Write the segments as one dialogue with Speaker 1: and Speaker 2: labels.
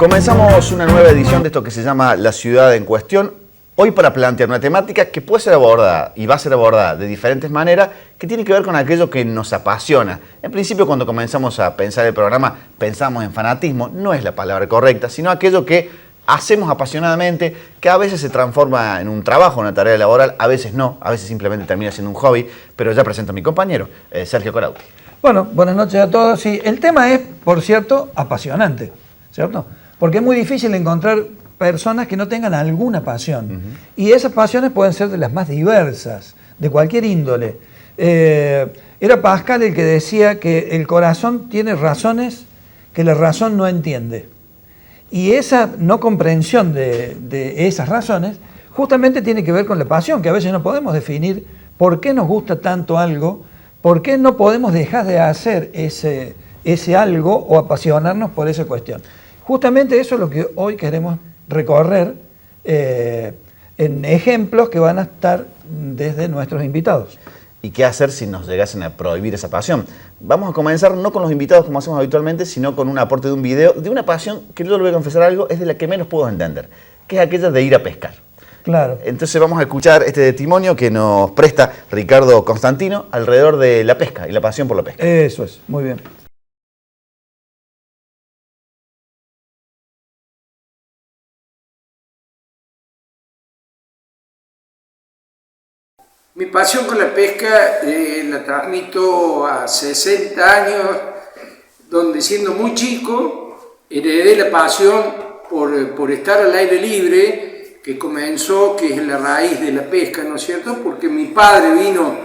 Speaker 1: Comenzamos una nueva edición de esto que se llama La Ciudad en Cuestión. Hoy para plantear una temática que puede ser abordada y va a ser abordada de diferentes maneras, que tiene que ver con aquello que nos apasiona. En principio, cuando comenzamos a pensar el programa, pensamos en fanatismo. No es la palabra correcta, sino aquello que hacemos apasionadamente, que a veces se transforma en un trabajo, una tarea laboral, a veces no, a veces simplemente termina siendo un hobby. Pero ya presento a mi compañero, Sergio Corauti.
Speaker 2: Bueno, buenas noches a todos. Sí, el tema es, por cierto, apasionante, ¿cierto? Porque es muy difícil encontrar personas que no tengan alguna pasión. Y esas pasiones pueden ser de las más diversas, de cualquier índole. Era Pascal el que decía que el corazón tiene razones que la razón no entiende. Y esa no comprensión de esas razones justamente tiene que ver con la pasión, que a veces no podemos definir por qué nos gusta tanto algo, por qué no podemos dejar de hacer ese algo o apasionarnos por esa cuestión. Justamente eso es lo que hoy queremos recorrer en ejemplos que van a estar desde nuestros invitados.
Speaker 1: ¿Y qué hacer si nos llegasen a prohibir esa pasión? Vamos a comenzar no con los invitados como hacemos habitualmente, sino con un aporte de un video, de una pasión que yo le voy a confesar algo, es de la que menos puedo entender, que es aquella de ir a pescar.
Speaker 2: Claro.
Speaker 1: Entonces vamos a escuchar este testimonio que nos presta Ricardo Constantino alrededor de la pesca y la pasión por la pesca.
Speaker 2: Eso es, muy bien.
Speaker 3: Mi pasión con la pesca la transmito a 60 años, donde siendo muy chico heredé la pasión por estar al aire libre, que comenzó, que es la raíz de la pesca, ¿no es cierto? Porque mi padre vino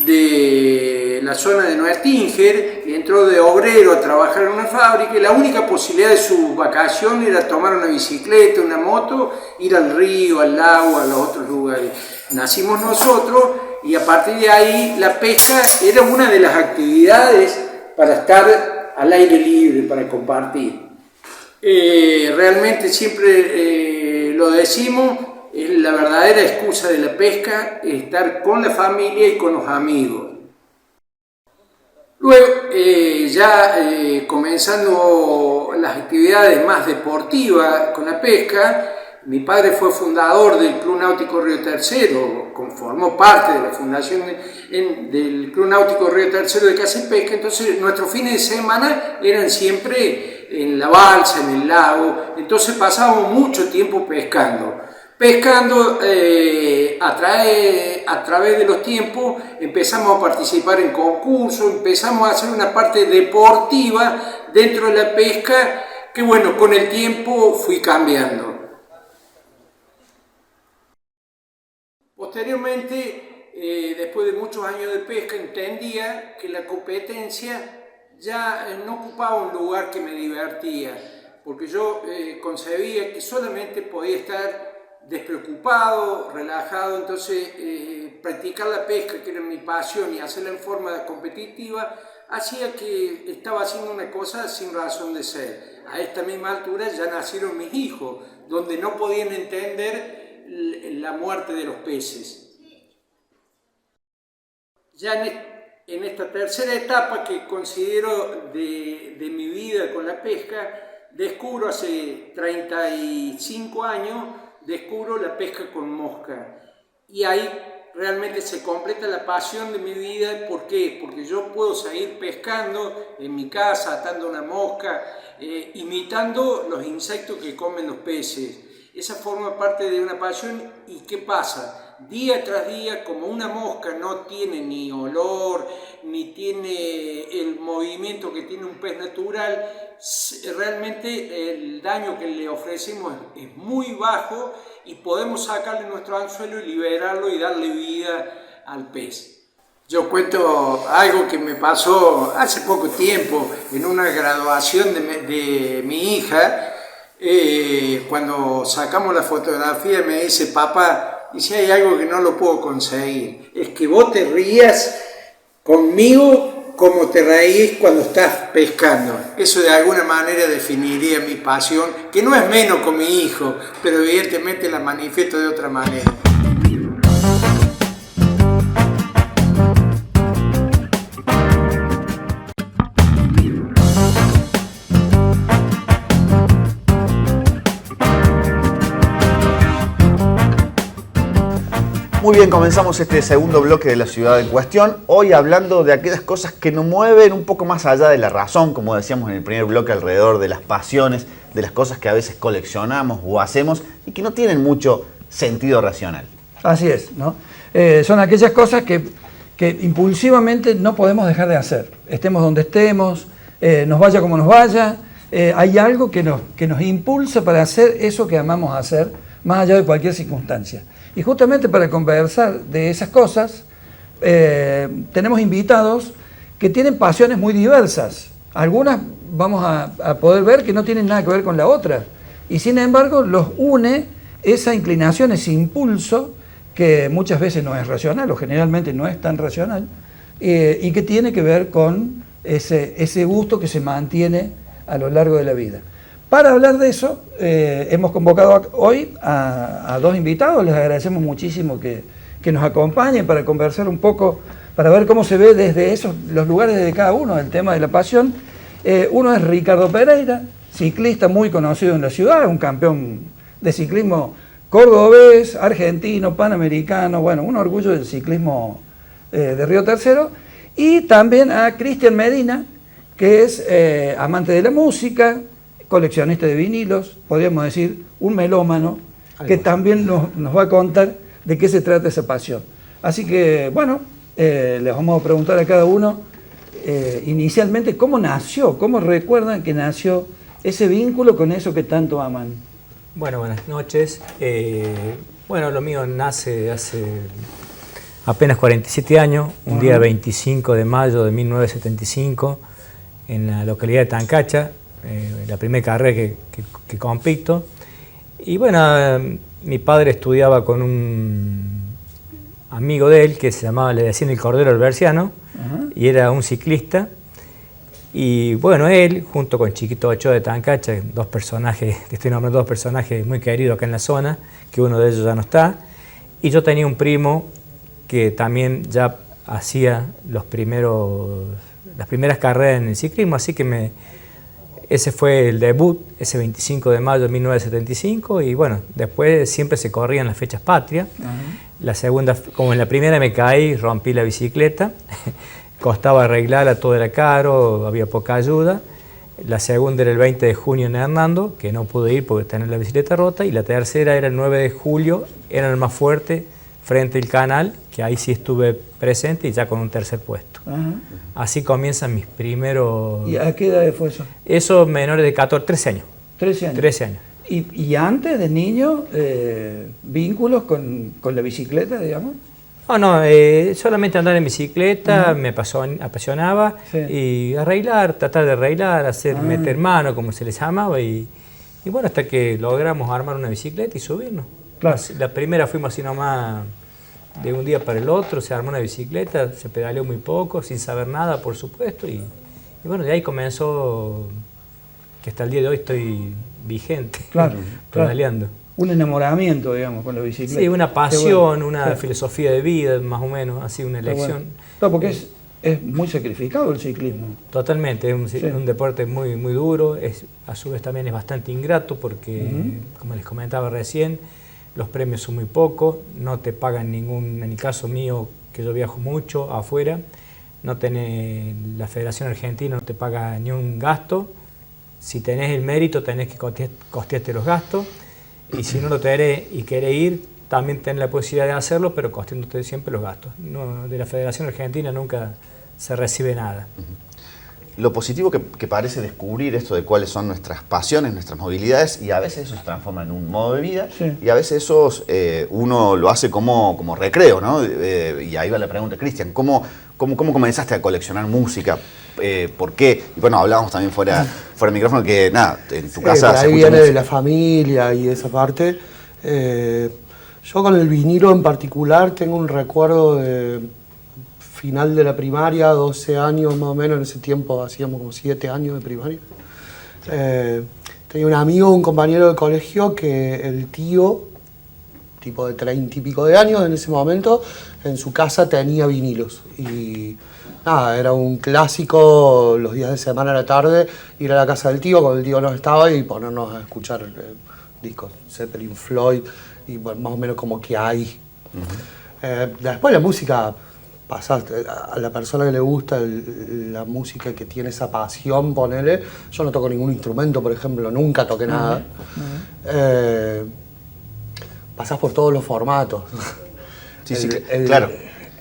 Speaker 3: de la zona de Nuertinger y entró de obrero a trabajar en una fábrica, y la única posibilidad de su vacación era tomar una bicicleta, una moto, ir al río, al lago, a los otros lugares. Nacimos nosotros y a partir de ahí la pesca era una de las actividades para estar al aire libre, para compartir. Realmente siempre lo decimos, la verdadera excusa de la pesca es estar con la familia y con los amigos. Luego, comenzando las actividades más deportivas con la pesca, mi padre fue fundador del Club Náutico Río Tercero, formó parte de la fundación del Club Náutico Río Tercero de Caza y Pesca. Entonces nuestros fines de semana eran siempre en la balsa, en el lago. Entonces pasábamos mucho tiempo pescando. A través de los tiempos empezamos a participar en concursos, empezamos a hacer una parte deportiva dentro de la pesca que, bueno, con el tiempo fui cambiando. Posteriormente, después de muchos años de pesca, entendía que la competencia ya no ocupaba un lugar que me divertía, porque yo concebía que solamente podía estar despreocupado, relajado. Entonces practicar la pesca, que era mi pasión, y hacerla en forma competitiva, hacía que estaba haciendo una cosa sin razón de ser. A esta misma altura ya nacieron mis hijos, donde no podían entender la muerte de los peces. Ya en esta tercera etapa que considero de mi vida con la pesca, descubro hace 35 años, descubro la pesca con mosca. Y ahí realmente se completa la pasión de mi vida. ¿Por qué? Porque yo puedo seguir pescando en mi casa, atando una mosca, imitando los insectos que comen los peces. Esa forma parte de una pasión. ¿Y qué pasa? Día tras día, como una mosca no tiene ni olor, ni tiene el movimiento que tiene un pez natural, realmente el daño que le ofrecemos es muy bajo y podemos sacarle nuestro anzuelo y liberarlo y darle vida al pez. Yo cuento algo que me pasó hace poco tiempo en una graduación de mi hija. Cuando sacamos la fotografía me dice: papá, y si hay algo que no lo puedo conseguir, es que vos te rías conmigo como te reís cuando estás pescando. Eso de alguna manera definiría mi pasión, que no es menos con mi hijo, pero evidentemente la manifiesto de otra manera.
Speaker 1: Muy bien, comenzamos este segundo bloque de La Ciudad en Cuestión, hoy hablando de aquellas cosas que nos mueven un poco más allá de la razón, como decíamos en el primer bloque, alrededor de las pasiones, de las cosas que a veces coleccionamos o hacemos y que no tienen mucho sentido racional.
Speaker 2: Así es, ¿no? Son aquellas cosas que impulsivamente no podemos dejar de hacer, estemos donde estemos, nos vaya como nos vaya, hay algo que nos impulsa para hacer eso que amamos hacer, más allá de cualquier circunstancia. Y justamente para conversar de esas cosas, tenemos invitados que tienen pasiones muy diversas. Algunas vamos a poder ver que no tienen nada que ver con la otra. Y sin embargo, los une esa inclinación, ese impulso, que muchas veces no es racional, o generalmente no es tan racional, y que tiene que ver con ese gusto que se mantiene a lo largo de la vida. Para hablar de eso, hemos convocado hoy a dos invitados. Les agradecemos muchísimo que nos acompañen para conversar un poco, para ver cómo se ve desde los lugares de cada uno el tema de la pasión. Uno es Ricardo Pereira, ciclista muy conocido en la ciudad, un campeón de ciclismo cordobés, argentino, panamericano, bueno, un orgullo del ciclismo de Río Tercero. Y también a Cristian Medina, que es amante de la música, coleccionista de vinilos, podríamos decir un melómano, que también nos va a contar de qué se trata esa pasión. Así que, bueno, les vamos a preguntar a cada uno inicialmente cómo nació, cómo recuerdan que nació ese vínculo con eso que tanto aman.
Speaker 4: Bueno, buenas noches. Bueno, lo mío nace hace apenas 47 años, un día 25 de mayo de 1975, en la localidad de Tancacha, la primera carrera que compito. Y bueno, mi padre estudiaba con un amigo de él que se llamaba, le decían el Cordero Alberciano, y era un ciclista. Y bueno, él, junto con Chiquito Ochoa de Tancacha, dos personajes, te estoy nombrando dos personajes muy queridos acá en la zona, que uno de ellos ya no está. Y yo tenía un primo que también ya hacía las primeras carreras en el ciclismo, así que ese fue el debut, ese 25 de mayo de 1975, y bueno, después siempre se corrían las fechas patrias. La segunda, como en la primera me caí, rompí la bicicleta, costaba arreglarla, todo era caro, había poca ayuda. La segunda era el 20 de junio en Hernando, que no pude ir porque tenía la bicicleta rota, y la tercera era el 9 de julio, era el más fuerte, frente al canal, que ahí sí estuve presente y ya con un tercer puesto. Así comienzan mis primeros...
Speaker 2: ¿Y a qué edad fue eso?
Speaker 4: Eso menores de 14, 13 años.
Speaker 2: 13 años.
Speaker 4: 13 años.
Speaker 2: ¿Y antes de niño, vínculos con la bicicleta, digamos?
Speaker 4: No, solamente andar en bicicleta me apasionaba, sí. Y tratar de arreglar, meter mano, como se les llamaba, y bueno, hasta que logramos armar una bicicleta y subirnos. Claro. La primera fuimos así nomás de un día para el otro, se armó una bicicleta, se pedaleó muy poco, sin saber nada, por supuesto, y bueno, de ahí comenzó que hasta el día de hoy estoy vigente, claro, pedaleando.
Speaker 2: Claro. Un enamoramiento, digamos, con la bicicleta.
Speaker 4: Sí, una pasión, una filosofía de vida, más o menos, así una elección.
Speaker 2: Bueno. Claro, porque es muy sacrificado el ciclismo.
Speaker 4: Totalmente, es un deporte muy, muy duro, a su vez también es bastante ingrato porque, como les comentaba recién, los premios son muy pocos, no te pagan ningún, en el caso mío, que yo viajo mucho afuera, la Federación Argentina no te paga ni un gasto. Si tenés el mérito, tenés que costearte los gastos, y si no lo tenés y querés ir, también tenés la posibilidad de hacerlo, pero costeándote siempre los gastos. No, de la Federación Argentina nunca se recibe nada.
Speaker 1: Lo positivo que parece descubrir esto de cuáles son nuestras pasiones, nuestras movilidades, y a veces eso se transforma en un modo de vida, y a veces eso uno lo hace como recreo, ¿no? Y ahí va la pregunta, Cristian, ¿cómo comenzaste a coleccionar música? ¿Por qué? Y bueno, hablábamos también fuera del micrófono que, nada, en tu casa
Speaker 5: ahí viene de la familia y esa parte. Yo con el vinilo en particular tengo un recuerdo de final de la primaria, 12 años más o menos, en ese tiempo hacíamos como 7 años de primaria. Tenía un amigo, un compañero de colegio, que el tío, tipo de 30 y pico de años en ese momento, en su casa tenía vinilos. Y nada, era un clásico los días de semana a la tarde, ir a la casa del tío cuando el tío no estaba y ponernos a escuchar discos, Zeppelin, Floyd, y bueno, más o menos como que hay. Después la música, a la persona que le gusta la música, que tiene esa pasión, ponele. Yo no toco ningún instrumento, por ejemplo, nunca toqué nada. Pasás por todos los formatos.
Speaker 1: Sí, claro.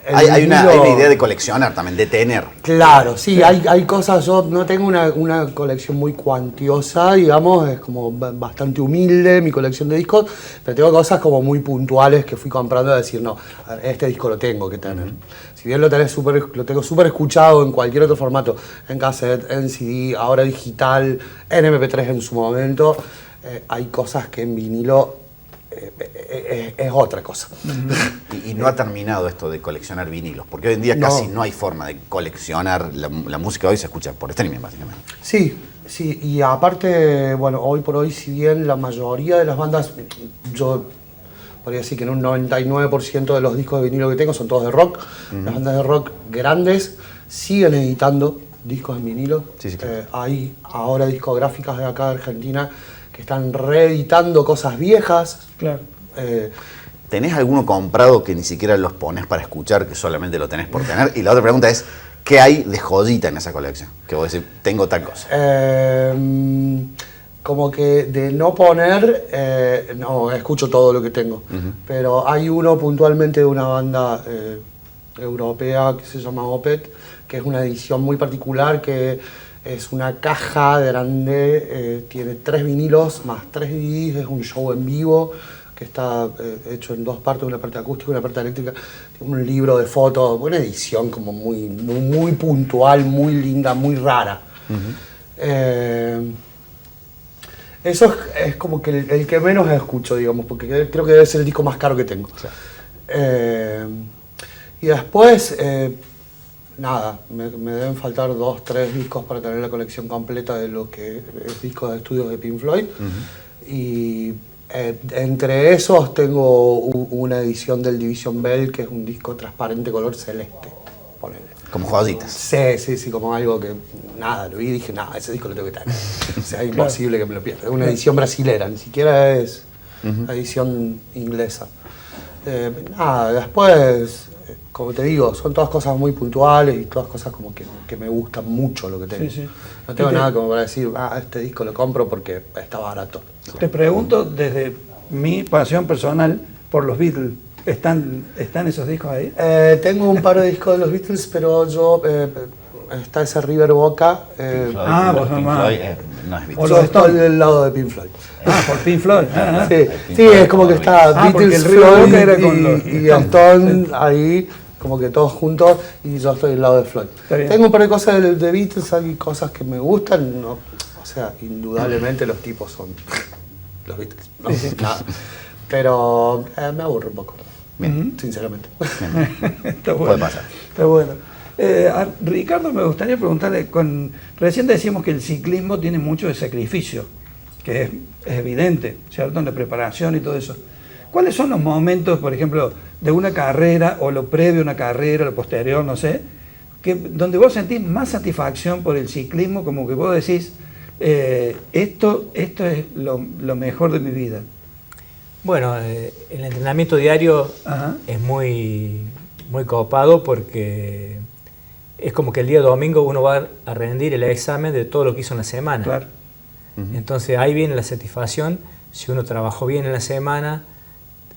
Speaker 1: Hay una idea de coleccionar también, de tener.
Speaker 5: Claro, sí, hay cosas. Yo no tengo una colección muy cuantiosa, digamos, es como bastante humilde mi colección de discos, pero tengo cosas como muy puntuales que fui comprando a decir, no, este disco lo tengo que tener. Si bien lo tengo súper escuchado en cualquier otro formato, en cassette, en CD, ahora digital, en MP3 en su momento, hay cosas que en vinilo es otra cosa.
Speaker 1: Y no ha terminado esto de coleccionar vinilos, porque hoy en día casi no hay forma de coleccionar. La música hoy se escucha por streaming, básicamente.
Speaker 5: Sí, y aparte, bueno, hoy por hoy, si bien la mayoría de las bandas, yo podría decir que en un 99% de los discos de vinilo que tengo son todos de rock, las bandas de rock grandes siguen editando discos en vinilo.
Speaker 1: Sí, claro.
Speaker 5: Hay ahora discográficas de acá de Argentina que están reeditando cosas viejas.
Speaker 2: Claro.
Speaker 1: ¿Tenés alguno comprado que ni siquiera los pones para escuchar, que solamente lo tenés por tener? Y la otra pregunta es, ¿qué hay de joyita en esa colección? Que vos decís, tengo tal cosa.
Speaker 5: Como que de no poner, no, escucho todo lo que tengo. Pero hay uno puntualmente de una banda europea que se llama Opeth, que es una edición muy particular, que es una caja grande, tiene 3 vinilos más 3 DVDs, es un show en vivo que está hecho en 2 partes, una parte acústica y una parte eléctrica. Tiene un libro de fotos, una edición como muy puntual, muy linda, muy rara. Eso es como que el que menos escucho, digamos, porque creo que debe ser el disco más caro que tengo. Claro. Y después, nada, me deben faltar 2, 3 discos para tener la colección completa de lo que es discos de estudios de Pink Floyd. Y entre esos tengo una edición del Division Bell, que es un disco transparente color celeste, ponele.
Speaker 1: Como joyitas.
Speaker 5: Sí, como algo que, nada, lo vi y dije, nada, ese disco lo tengo que tener. O sea, es imposible que me lo pierda. Es una edición brasilera, ni siquiera es edición inglesa. Nada, después, como te digo, son todas cosas muy puntuales y todas cosas como que me gustan mucho lo que tengo.
Speaker 2: Sí.
Speaker 5: No tengo nada como para decir, este disco lo compro porque está barato.
Speaker 2: Te pregunto desde mi pasión personal por los Beatles. ¿Están esos discos ahí?
Speaker 5: Tengo un par de discos de los Beatles, pero yo... está ese River Boca.
Speaker 2: Vos nomás.
Speaker 1: no es Beatles.
Speaker 5: Yo estoy del lado de Pink Floyd.
Speaker 2: Por Pink Floyd.
Speaker 5: Sí, es como que está
Speaker 2: porque
Speaker 5: Beatles,
Speaker 2: el River Boca era con
Speaker 5: y Stone ahí, como que todos juntos, y yo estoy del lado de Floyd. Tengo un par de cosas de Beatles, hay cosas que me gustan, no, o sea, indudablemente los tipos son los Beatles, no, nada. Pero me aburre un poco, sinceramente.
Speaker 2: Está bueno.
Speaker 1: Puede pasar.
Speaker 2: Está bueno. A Ricardo, me gustaría preguntarle, recién decíamos que el ciclismo tiene mucho de sacrificio, que es evidente, ¿cierto? En la preparación y todo eso. ¿Cuáles son los momentos, por ejemplo, de una carrera, o lo previo a una carrera, lo posterior, no sé, donde vos sentís más satisfacción por el ciclismo, como que vos decís, esto es lo mejor de mi vida?
Speaker 4: Bueno, el entrenamiento diario es muy copado, porque es como que el día domingo uno va a rendir el examen de todo lo que hizo en la semana.
Speaker 2: Claro.
Speaker 4: Entonces ahí viene la satisfacción si uno trabajó bien en la semana,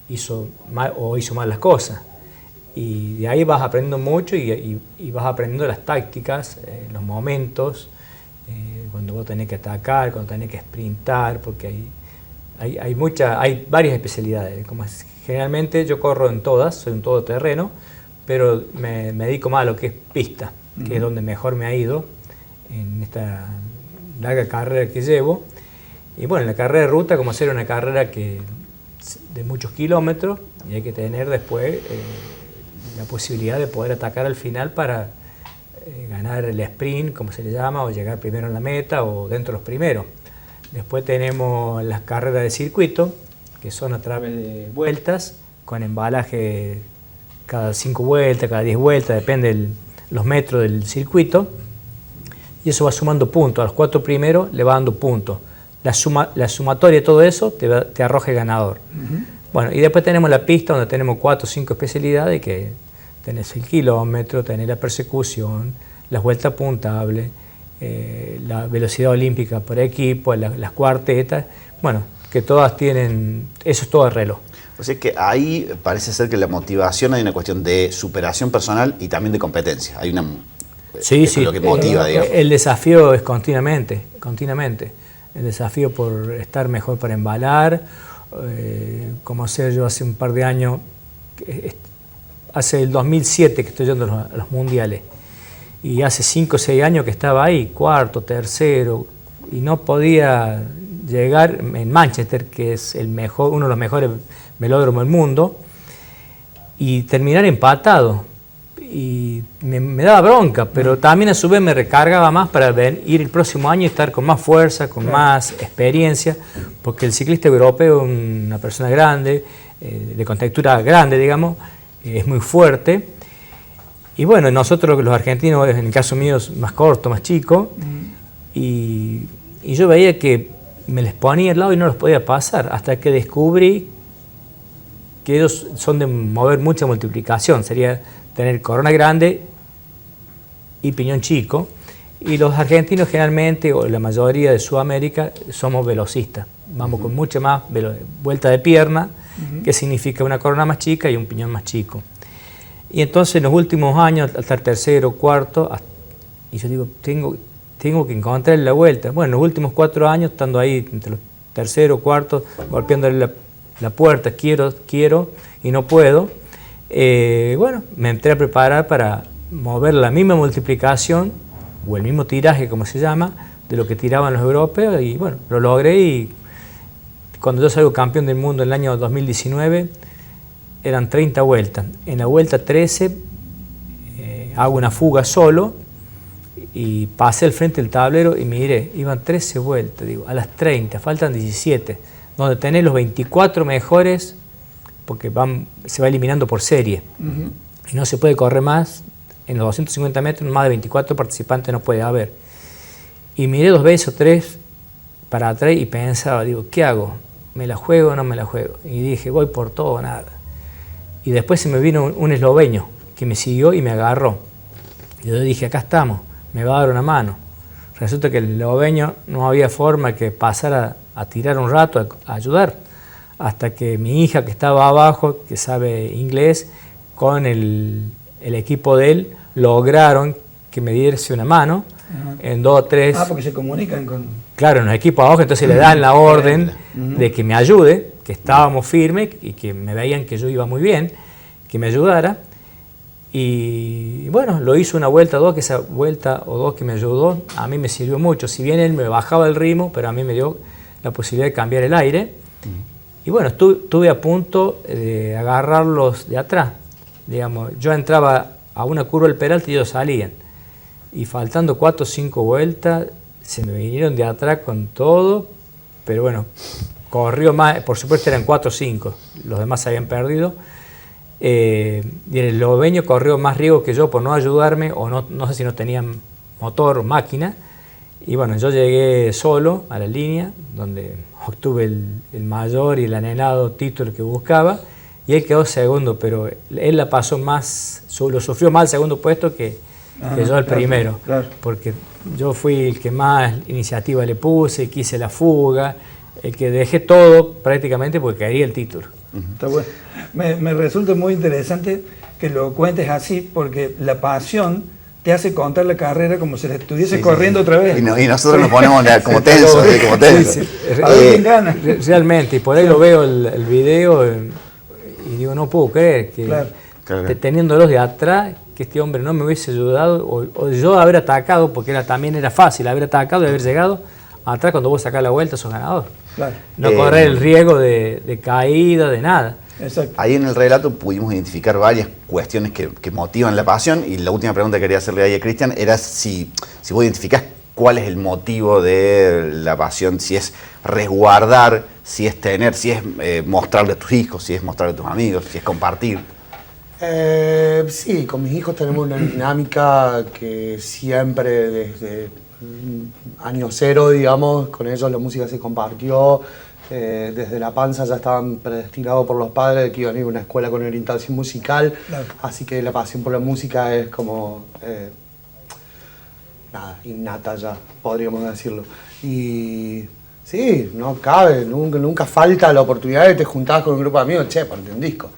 Speaker 4: hizo mal las cosas. Y de ahí vas aprendiendo mucho y vas aprendiendo las tácticas, los momentos, cuando vos tenés que atacar, cuando tenés que sprintar, porque hay varias especialidades. Generalmente yo corro en todas, soy un todoterreno, pero me dedico más a lo que es pista, que es donde mejor me ha ido en esta larga carrera que llevo. Y bueno, la carrera de ruta, como hacer una carrera de muchos kilómetros, y hay que tener después la posibilidad de poder atacar al final para ganar el sprint, como se le llama, o llegar primero en la meta o dentro de los primeros. Después tenemos las carreras de circuito, que son a través de vueltas, con embalaje cada 5 vueltas, cada 10 vueltas, depende de los metros del circuito, y eso va sumando puntos. A los 4 primeros le va dando puntos. La sumatoria de todo eso te arroja el ganador. Bueno, y después tenemos la pista donde tenemos 4 o 5 especialidades que tenés el kilómetro, tenés la persecución, las vueltas puntables, la velocidad olímpica por equipo, las cuartetas, bueno, que todas tienen, eso es todo el reloj.
Speaker 1: O sea que ahí parece ser que la motivación hay una cuestión de superación personal y también de competencia. Hay una...
Speaker 4: Sí,
Speaker 1: es lo que motiva, digamos.
Speaker 4: El desafío es continuamente. El desafío por estar mejor para embalar, como sé yo hace un par de años, hace el 2007 que estoy yendo a los mundiales, y hace 5 o 6 años que estaba ahí, cuarto, tercero, y no podía llegar en Manchester, que es uno de los mejores velódromos del mundo, y terminar empatado. Y me daba bronca, pero también a su vez me recargaba más para ir el próximo año y estar con más fuerza, con más experiencia, porque el ciclista europeo es una persona grande, de contextura grande, digamos, es muy fuerte. Y bueno, nosotros los argentinos, en el caso mío, es más corto, más chico, y yo veía que me les ponía al lado y no los podía pasar, hasta que descubrí que ellos son de mover mucha multiplicación, sería tener corona grande y piñón chico, y los argentinos generalmente, o la mayoría de Sudamérica, somos velocistas, vamos con mucha más vuelta de pierna, que significa una corona más chica y un piñón más chico. Y entonces en los últimos años, al estar tercero, cuarto, y yo digo, tengo que encontrar la vuelta. Bueno, en los últimos 4 años, estando ahí entre los tercero, cuarto, golpeándole la puerta, quiero, y no puedo, bueno, me entré a preparar para mover la misma multiplicación, o el mismo tiraje, como se llama, de lo que tiraban los europeos, y bueno, lo logré, y cuando yo salgo campeón del mundo en el año 2019, eran 30 vueltas. En la vuelta 13 hago una fuga solo, y pasé al frente del tablero y miré, iban 13 vueltas, digo, a las 30, faltan 17, donde tenés los 24 mejores, porque se va eliminando por serie, y no se puede correr más, en los 250 metros, más de 24 participantes no puede haber. Y miré 2 veces o 3 para atrás y pensaba, digo, ¿qué hago? ¿Me la juego o no me la juego? Y dije, voy por todo o nada. Y después se me vino un esloveno que me siguió y me agarró. Y yo dije, acá estamos, me va a dar una mano. Resulta que el esloveno no había forma que pasara a tirar un rato, a ayudar, hasta que mi hija, que estaba abajo, que sabe inglés, con el equipo de él, lograron que me diese una mano en 2 o 3...
Speaker 2: porque se comunican con...
Speaker 4: Claro, en los equipos abajo, entonces le dan la orden de que me ayude, que estábamos firmes y que me veían que yo iba muy bien, que me ayudara. Y bueno, lo hizo una vuelta o dos, que esa vuelta o dos que me ayudó, a mí me sirvió mucho. Si bien él me bajaba el ritmo, pero a mí me dio la posibilidad de cambiar el aire. Y bueno, estuve a punto de agarrarlos de atrás. Digamos, yo entraba a una curva del Peralta y ellos salían. Y faltando 4 o 5 vueltas, se me vinieron de atrás con todo, pero bueno, corrió más, por supuesto eran 4 o 5, los demás se habían perdido. Y el esloveno corrió más riesgo que yo por no ayudarme, o no sé si no tenían motor o máquina. Y bueno, yo llegué solo a la línea, donde obtuve el mayor y el anhelado título que buscaba, y él quedó segundo, pero él la pasó más, lo sufrió más el segundo puesto que yo el primero, porque yo fui el que más iniciativa le puse, quise la fuga, el que dejé todo prácticamente porque quería el título.
Speaker 2: Está bueno. Me resulta muy interesante que lo cuentes así, porque la pasión te hace contar la carrera como si la estuviese corriendo otra vez.
Speaker 1: Y nosotros nos ponemos como tensos, como tensos.
Speaker 2: A ver quién gana.
Speaker 4: Realmente, y por ahí lo veo el video y digo, no puedo creer que teniéndolos de atrás, que este hombre no me hubiese ayudado, o yo haber atacado, porque también era fácil haber atacado y haber llegado atrás. Cuando vos sacás la vuelta sos ganador. No correr el riesgo de caída, de nada.
Speaker 2: Exacto.
Speaker 1: Ahí en el relato pudimos identificar varias cuestiones que motivan la pasión, y la última pregunta que quería hacerle ahí a Cristian era si vos identificás cuál es el motivo de la pasión, si es resguardar, si es tener, si es mostrarle a tus hijos, si es mostrarle a tus amigos, si es compartir.
Speaker 5: Sí, con mis hijos tenemos una dinámica que siempre desde año cero, digamos, con ellos la música se compartió, desde la panza ya estaban predestinados por los padres de que iban a ir a una escuela con orientación musical,
Speaker 2: Claro.
Speaker 5: así que la pasión por la música es como nada, innata ya, podríamos decirlo. Y sí, no cabe, nunca falta la oportunidad de te juntás con un grupo de amigos, che, ponte un disco.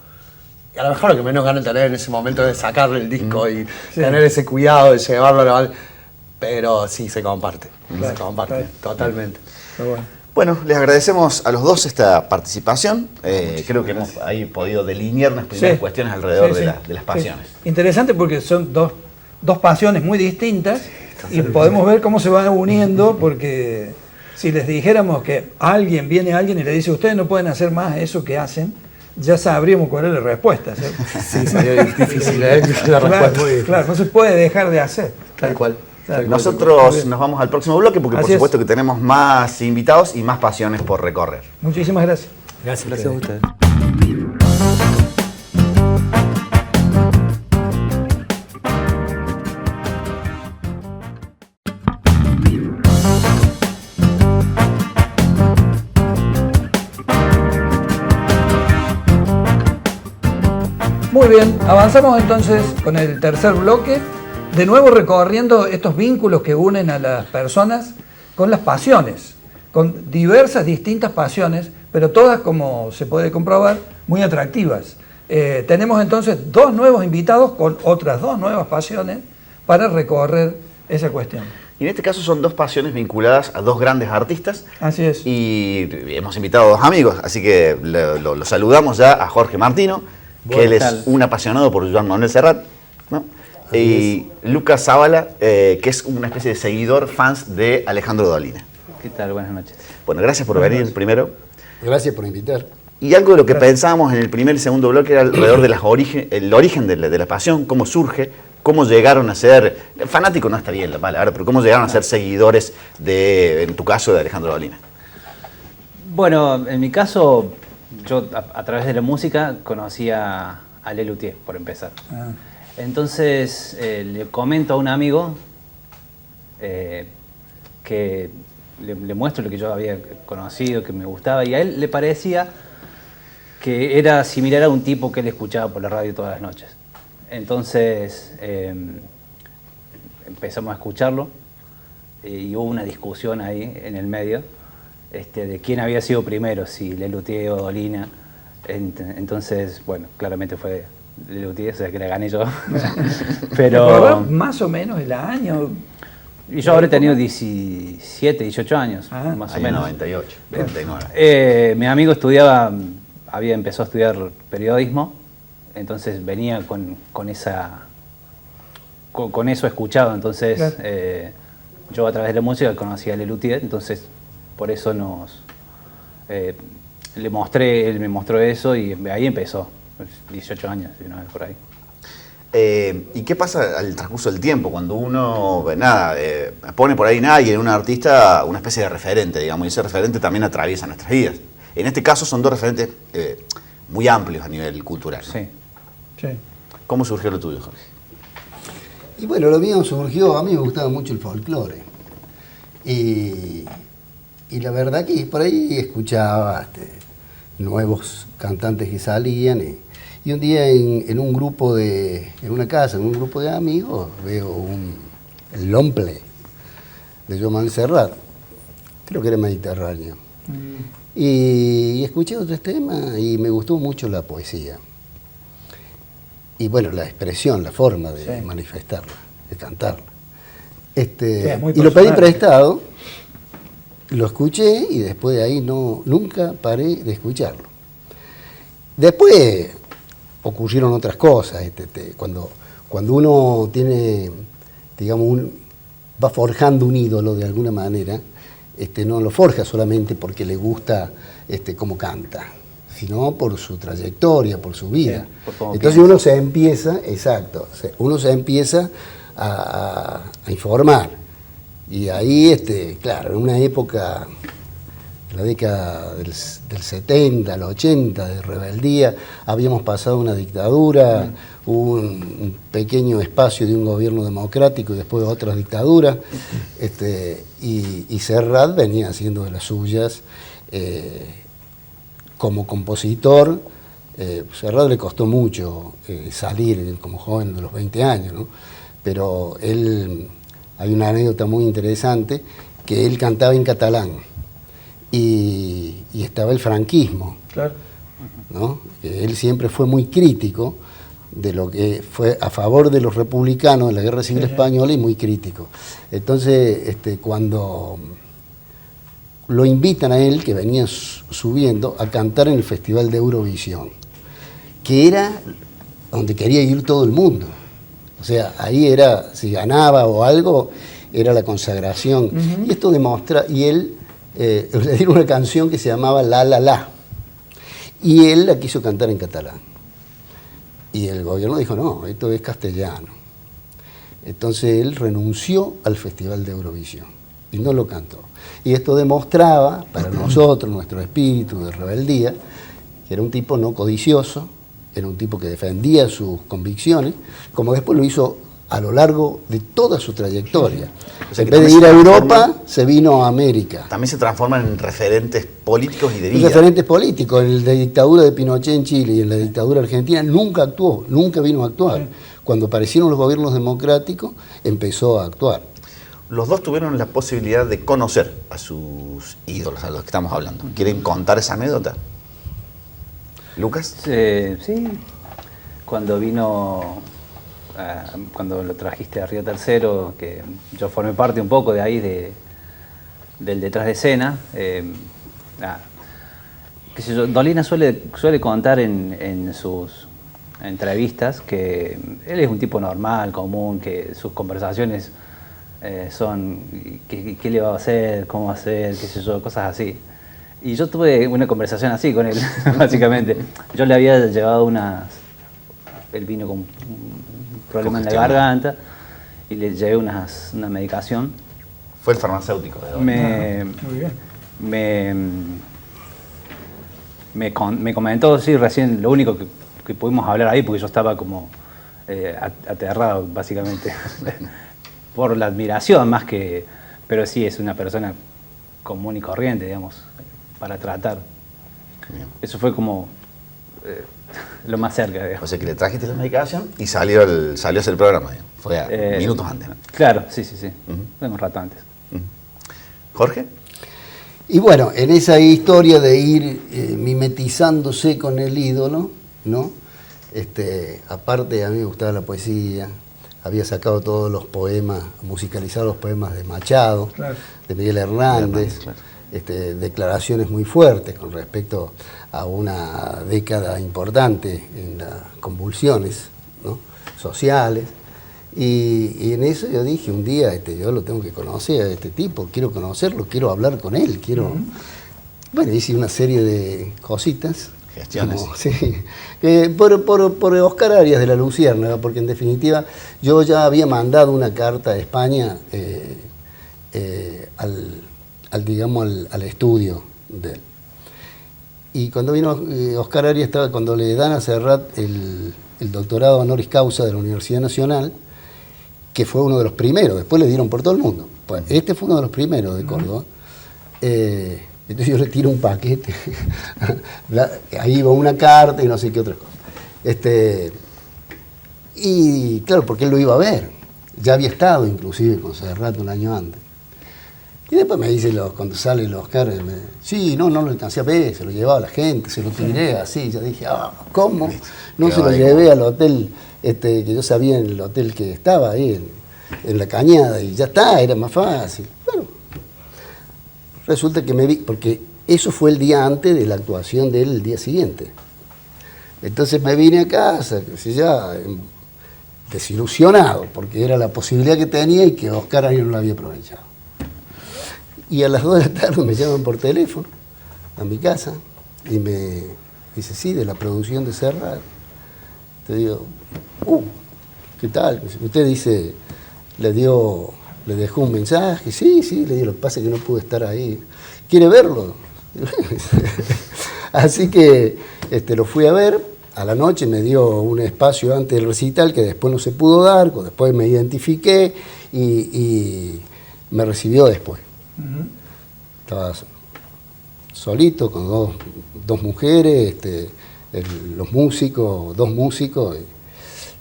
Speaker 5: Y a lo mejor lo que menos ganas de tener en ese momento es sacarle el disco y tener ese cuidado de llevarlo a la banda. Pero sí, se comparte,
Speaker 2: Claro,
Speaker 5: se comparte,
Speaker 2: claro.
Speaker 5: totalmente.
Speaker 2: Pero bueno.
Speaker 1: Bueno, les agradecemos a los dos esta participación. Creo que hemos ahí podido delinear unas primeras
Speaker 2: Sí.
Speaker 1: cuestiones alrededor
Speaker 2: Sí,
Speaker 1: de,
Speaker 2: sí.
Speaker 1: de las pasiones.
Speaker 2: Sí. Interesante porque son dos pasiones muy distintas y podemos ver cómo se van uniendo, porque si les dijéramos que viene alguien y le dice ustedes no pueden hacer más eso que hacen, ya sabríamos cuál es la respuesta, ¿cierto?
Speaker 5: Sí, sería difícil, la respuesta.
Speaker 2: Claro, no se puede dejar de hacer.
Speaker 5: Tal cual.
Speaker 2: Claro.
Speaker 1: Nosotros nos vamos al próximo bloque porque
Speaker 2: Así
Speaker 1: por
Speaker 2: es.
Speaker 1: supuesto que tenemos más invitados y más pasiones por recorrer.
Speaker 2: Muchísimas gracias.
Speaker 4: Gracias.
Speaker 5: Gracias a ustedes.
Speaker 2: Muy bien, avanzamos entonces con el tercer bloque, de nuevo recorriendo estos vínculos que unen a las personas con las pasiones, con diversas, distintas pasiones, pero todas, como se puede comprobar, muy atractivas. Tenemos entonces dos nuevos invitados con otras dos nuevas pasiones para recorrer esa cuestión.
Speaker 1: Y en este caso son dos pasiones vinculadas a dos grandes artistas.
Speaker 2: Así es.
Speaker 1: Y hemos invitado a dos amigos, así que lo saludamos ya a Jorge Martino, que él es un apasionado por Joan Manuel Serrat, ¿no? Y Lucas Zavala, que es una especie de seguidor, fans de Alejandro Dolina.
Speaker 6: ¿Qué tal? Buenas noches.
Speaker 1: Bueno, gracias por venir primero.
Speaker 7: Gracias por invitar.
Speaker 1: Y algo de lo que pensábamos en el primer y segundo bloque era alrededor de el origen de la pasión, cómo surge, cómo llegaron a ser, fanático no está bien la palabra, pero cómo llegaron a ser seguidores de, en tu caso, de Alejandro Dolina.
Speaker 6: Bueno, en mi caso, yo a través de la música conocí a Lelutier, por empezar.
Speaker 2: Ah,
Speaker 6: Entonces le comento a un amigo que le muestro lo que yo había conocido, que me gustaba, y a él le parecía que era similar a un tipo que él escuchaba por la radio todas las noches. Entonces empezamos a escucharlo y hubo una discusión ahí en el medio de quién había sido primero, si Lelutier o Dolina. Entonces, bueno, claramente fue Lelutier, o sea que la gané yo. Pero
Speaker 2: ¿recordás más o menos el año?
Speaker 6: y yo habré tenido 17, 18 años, más o
Speaker 1: Año
Speaker 6: menos.
Speaker 1: 98, 99.
Speaker 6: Mi amigo empezó a estudiar periodismo, entonces venía con eso escuchado. Entonces
Speaker 2: Claro.
Speaker 6: yo a través de la música conocí a Lelutier, entonces por eso él me mostró eso y ahí empezó, 18 años, si no es por ahí.
Speaker 1: ¿Y qué pasa al transcurso del tiempo cuando uno, pone por ahí nadie en un artista una especie de referente, digamos, y ese referente también atraviesa nuestras vidas? En este caso son dos referentes muy amplios a nivel cultural, ¿no?
Speaker 6: Sí.
Speaker 2: Sí.
Speaker 1: ¿Cómo surgió lo tuyo, Jorge?
Speaker 7: Y bueno, lo mío surgió, a mí me gustaba mucho el folclore. Y la verdad que por ahí escuchaba nuevos cantantes que salían. Y un día en un grupo en una casa, en un grupo de amigos, veo el long play de Joan Manuel Serrat. Creo que era mediterráneo. Y escuché otros temas y me gustó mucho la poesía. Y bueno, la expresión, la forma de manifestarla, de cantarla.
Speaker 2: es muy
Speaker 7: Y lo pedí
Speaker 2: personal.
Speaker 7: prestado, lo escuché y después de ahí nunca paré de escucharlo. Después ocurrieron otras cosas. Cuando uno tiene, digamos, va forjando un ídolo de alguna manera, no lo forja solamente porque le gusta cómo canta, sino por su trayectoria, por su vida.
Speaker 6: Sí, por cómo
Speaker 7: Entonces
Speaker 6: piensa.
Speaker 7: uno se empieza a informar. Y ahí, claro, en una época, la década del 70, el 80, de rebeldía, habíamos pasado una dictadura, hubo un pequeño espacio de un gobierno democrático y después otras dictaduras, y Serrat venía haciendo de las suyas, como compositor, Serrat le costó mucho salir como joven de los 20 años, ¿no? Pero él, hay una anécdota muy interesante, que él cantaba en catalán y estaba el franquismo,
Speaker 2: Claro.
Speaker 7: ¿no? Que él siempre fue muy crítico de lo que fue a favor de los republicanos en la Guerra Civil Española y muy crítico. Entonces, cuando lo invitan a él, que venía subiendo, a cantar en el Festival de Eurovisión, que era donde quería ir todo el mundo. O sea, ahí era, si ganaba o algo, era la consagración. Y esto demuestra, y él le dieron una canción que se llamaba La La La, y él la quiso cantar en catalán. Y el gobierno dijo, no, esto es castellano. Entonces él renunció al Festival de Eurovisión y no lo cantó. Y esto demostraba para nosotros, nuestro espíritu de rebeldía, que era un tipo no codicioso, era un tipo que defendía sus convicciones, como después lo hizo a lo largo de toda su trayectoria.
Speaker 1: O sea,
Speaker 7: En
Speaker 1: que
Speaker 7: vez de
Speaker 1: también
Speaker 7: ir a
Speaker 1: se
Speaker 7: Europa,
Speaker 1: transforma-
Speaker 7: se vino a América.
Speaker 1: También se transforman en referentes políticos y de
Speaker 7: Y
Speaker 1: vida.
Speaker 7: referentes políticos, en la dictadura de Pinochet en Chile y en la dictadura argentina nunca actuó, nunca vino a actuar. Cuando aparecieron los gobiernos democráticos, empezó a actuar.
Speaker 1: Los dos tuvieron la posibilidad de conocer a sus ídolos, a los que estamos hablando. ¿Quieren contar esa anécdota? ¿Lucas?
Speaker 6: Sí, cuando vino, cuando lo trajiste a Río Tercero, que yo formé parte un poco de ahí, del detrás de escena. Qué sé yo, Dolina suele contar en sus entrevistas que él es un tipo normal, común, que sus conversaciones son qué le va a hacer, cómo va a hacer, qué sé yo, cosas así. Y yo tuve una conversación así con él, básicamente. Yo le había llevado él vino con un problema en la garganta y le llevé una medicación.
Speaker 1: Fue el farmacéutico de Dolina.
Speaker 2: Muy bien.
Speaker 6: Me comentó, sí, recién, lo único que pudimos hablar ahí, porque yo estaba como aterrado, básicamente, por la admiración más que... Pero sí, es una persona común y corriente, digamos, para tratar.
Speaker 1: Bien.
Speaker 6: Eso fue como lo más cerca,
Speaker 1: O
Speaker 6: digamos.
Speaker 1: sea que le trajiste la medicación y salió a hacer el programa. Fue minutos antes, ¿no?
Speaker 6: Claro, sí. Fue un rato antes.
Speaker 1: ¿Jorge?
Speaker 7: Y bueno, en esa historia de ir mimetizándose con el ídolo, ¿no? Aparte a mí me gustaba la poesía, había sacado todos los poemas, musicalizado los poemas de Machado,
Speaker 2: Claro.
Speaker 7: de Miguel Hernández,
Speaker 1: Claro.
Speaker 7: Declaraciones muy fuertes con respecto a una década importante en las convulsiones, ¿no? Sociales. Y en eso yo dije, un día yo lo tengo que conocer a este tipo, quiero conocerlo, quiero hablar con él, quiero... Bueno, hice una serie de cositas.
Speaker 1: Gestiones.
Speaker 7: Sí, por Oscar Arias de la Luciérnaga, porque en definitiva yo ya había mandado una carta a España al estudio de él. Y cuando vino Oscar Arias, cuando le dan a Serrat el doctorado honoris causa de la Universidad Nacional, que fue uno de los primeros, después le dieron por todo el mundo. Pues este fue uno de los primeros de Córdoba. Entonces yo le tiro un paquete, ahí iba una carta y no sé qué otra cosa. Y claro, porque él lo iba a ver, ya había estado inclusive con Serrat un año antes. Y después me dice, cuando sale el Oscar, sí, no lo alcancé a ver, se lo llevaba a la gente, se lo tiré así. Yo dije, ¿cómo? No se lo llevé al hotel, que yo sabía en el hotel que estaba ahí, en la Cañada, y ya está, era más fácil. Bueno, resulta que me vi, porque eso fue el día antes de la actuación de él el día siguiente. Entonces me vine a casa, ya desilusionado, porque era la posibilidad que tenía y que Oscar ahí no la había aprovechado. Y a las 2 de la tarde me llaman por teléfono a mi casa y me dice, sí, de la producción de Serrat. Te digo, ¿qué tal? Usted dice, le dejó un mensaje. Sí, le digo, lo que pasa es que no pude estar ahí. ¿Quiere verlo? Así que lo fui a ver. A la noche me dio un espacio antes del recital que después no se pudo dar, después me identifiqué y me recibió después. Estaba solito, con dos mujeres, los músicos, 2 músicos.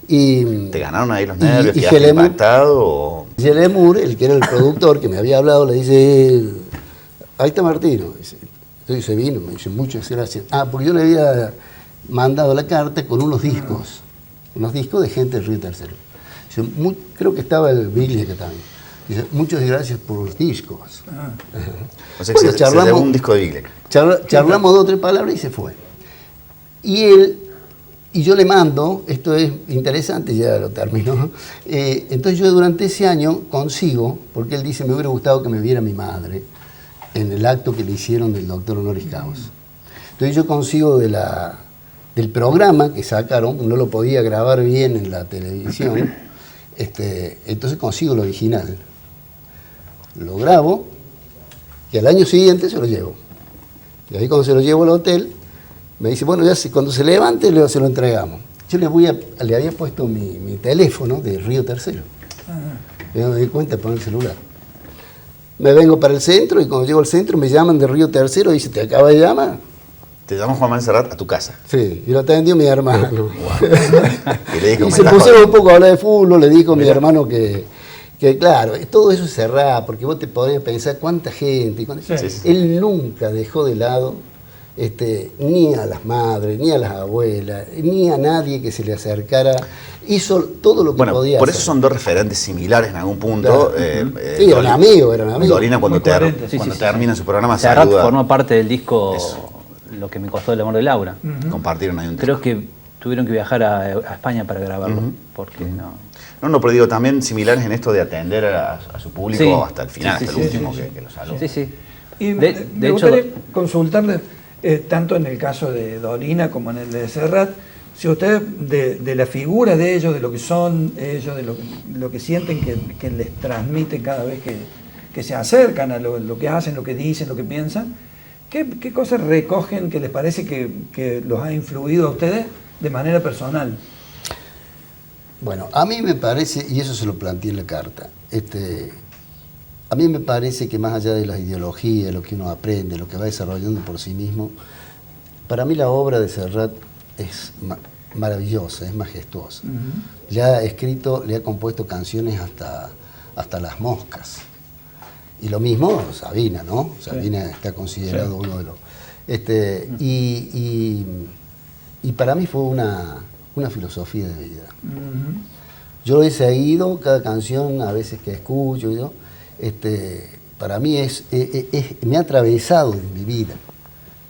Speaker 7: Y,
Speaker 1: ¿Te ganaron ahí los nervios?
Speaker 7: y
Speaker 1: ¿Quedaste
Speaker 7: Gelemur,
Speaker 1: impactado? O...
Speaker 7: Gelemur, el que era el productor que me había hablado, le dice, ahí está Martino. Entonces se vino, me dice, muchas gracias. Porque yo le había mandado la carta con unos discos de gente del Río Tercero. Dice, creo que estaba el Biglia que también. Dice, muchas gracias por los discos.
Speaker 1: O sea, que
Speaker 7: Bueno,
Speaker 1: se llevó un disco de Biglia.
Speaker 7: Charlamos 2 o 3 palabras y se fue. Y yo le mando, esto es interesante, ya lo termino. Entonces yo durante ese año consigo, porque él dice, me hubiera gustado que me viera mi madre en el acto que le hicieron del doctor honoris causa. Entonces yo consigo del programa que sacaron, no lo podía grabar bien en la televisión, entonces consigo el original. Lo grabo y al año siguiente se lo llevo. Y ahí cuando se lo llevo al hotel, me dice, bueno, ya cuando se levante se lo entregamos. Yo le había puesto mi teléfono de Río Tercero. Y no me di cuenta de poner el celular. Me vengo para el centro y cuando llego al centro me llaman de Río Tercero y dice, ¿te acaba de llamar?
Speaker 1: Te llamó Juan Manuel Serrat a tu casa.
Speaker 7: Sí, y lo atendió mi hermano.
Speaker 1: Wow. Y le dijo,
Speaker 7: y se pusieron un poco a hablar de fútbol, le dijo mi hermano que claro, todo eso es cerrado, porque vos te podrías pensar cuánta gente.
Speaker 1: Sí.
Speaker 7: Él nunca dejó de lado ni a las madres, ni a las abuelas, ni a nadie que se le acercara. Hizo todo lo que podía
Speaker 1: por
Speaker 7: hacer.
Speaker 1: eso son 2 referentes similares en algún punto.
Speaker 7: Claro. Sí, eran amigos.
Speaker 1: Dolina cuando termina su programa
Speaker 6: Serrat
Speaker 1: saluda.
Speaker 6: formó parte del disco Lo que me costó el amor de Laura.
Speaker 1: Compartieron ahí un
Speaker 6: Creo
Speaker 1: disco.
Speaker 6: que tuvieron que viajar a España para grabarlo, porque no...
Speaker 1: No, pero digo, también similares en esto de atender a su público
Speaker 6: Sí.
Speaker 1: hasta el final, hasta el último que lo saluda.
Speaker 6: Sí, sí.
Speaker 2: Y
Speaker 6: De
Speaker 2: me
Speaker 6: hecho,
Speaker 2: gustaría consultarle, tanto en el caso de Dolina como en el de Serrat, si ustedes de la figura de ellos, de lo que son ellos, de lo que sienten que les transmiten cada vez que se acercan a lo que hacen, lo que dicen, lo que piensan, ¿qué cosas recogen que les parece que los ha influido a ustedes de manera personal?
Speaker 7: Bueno, a mí me parece, y eso se lo planteé en la carta, a mí me parece que más allá de las ideologías, lo que uno aprende, lo que va desarrollando por sí mismo, para mí la obra de Serrat es maravillosa, es majestuosa. Le ha escrito, le ha compuesto canciones hasta Las Moscas. Y lo mismo Sabina, ¿no? Sabina está considerado uno de los... y para mí fue una filosofía de vida. Yo lo he seguido, cada canción a veces que escucho, para mí me ha atravesado en mi vida.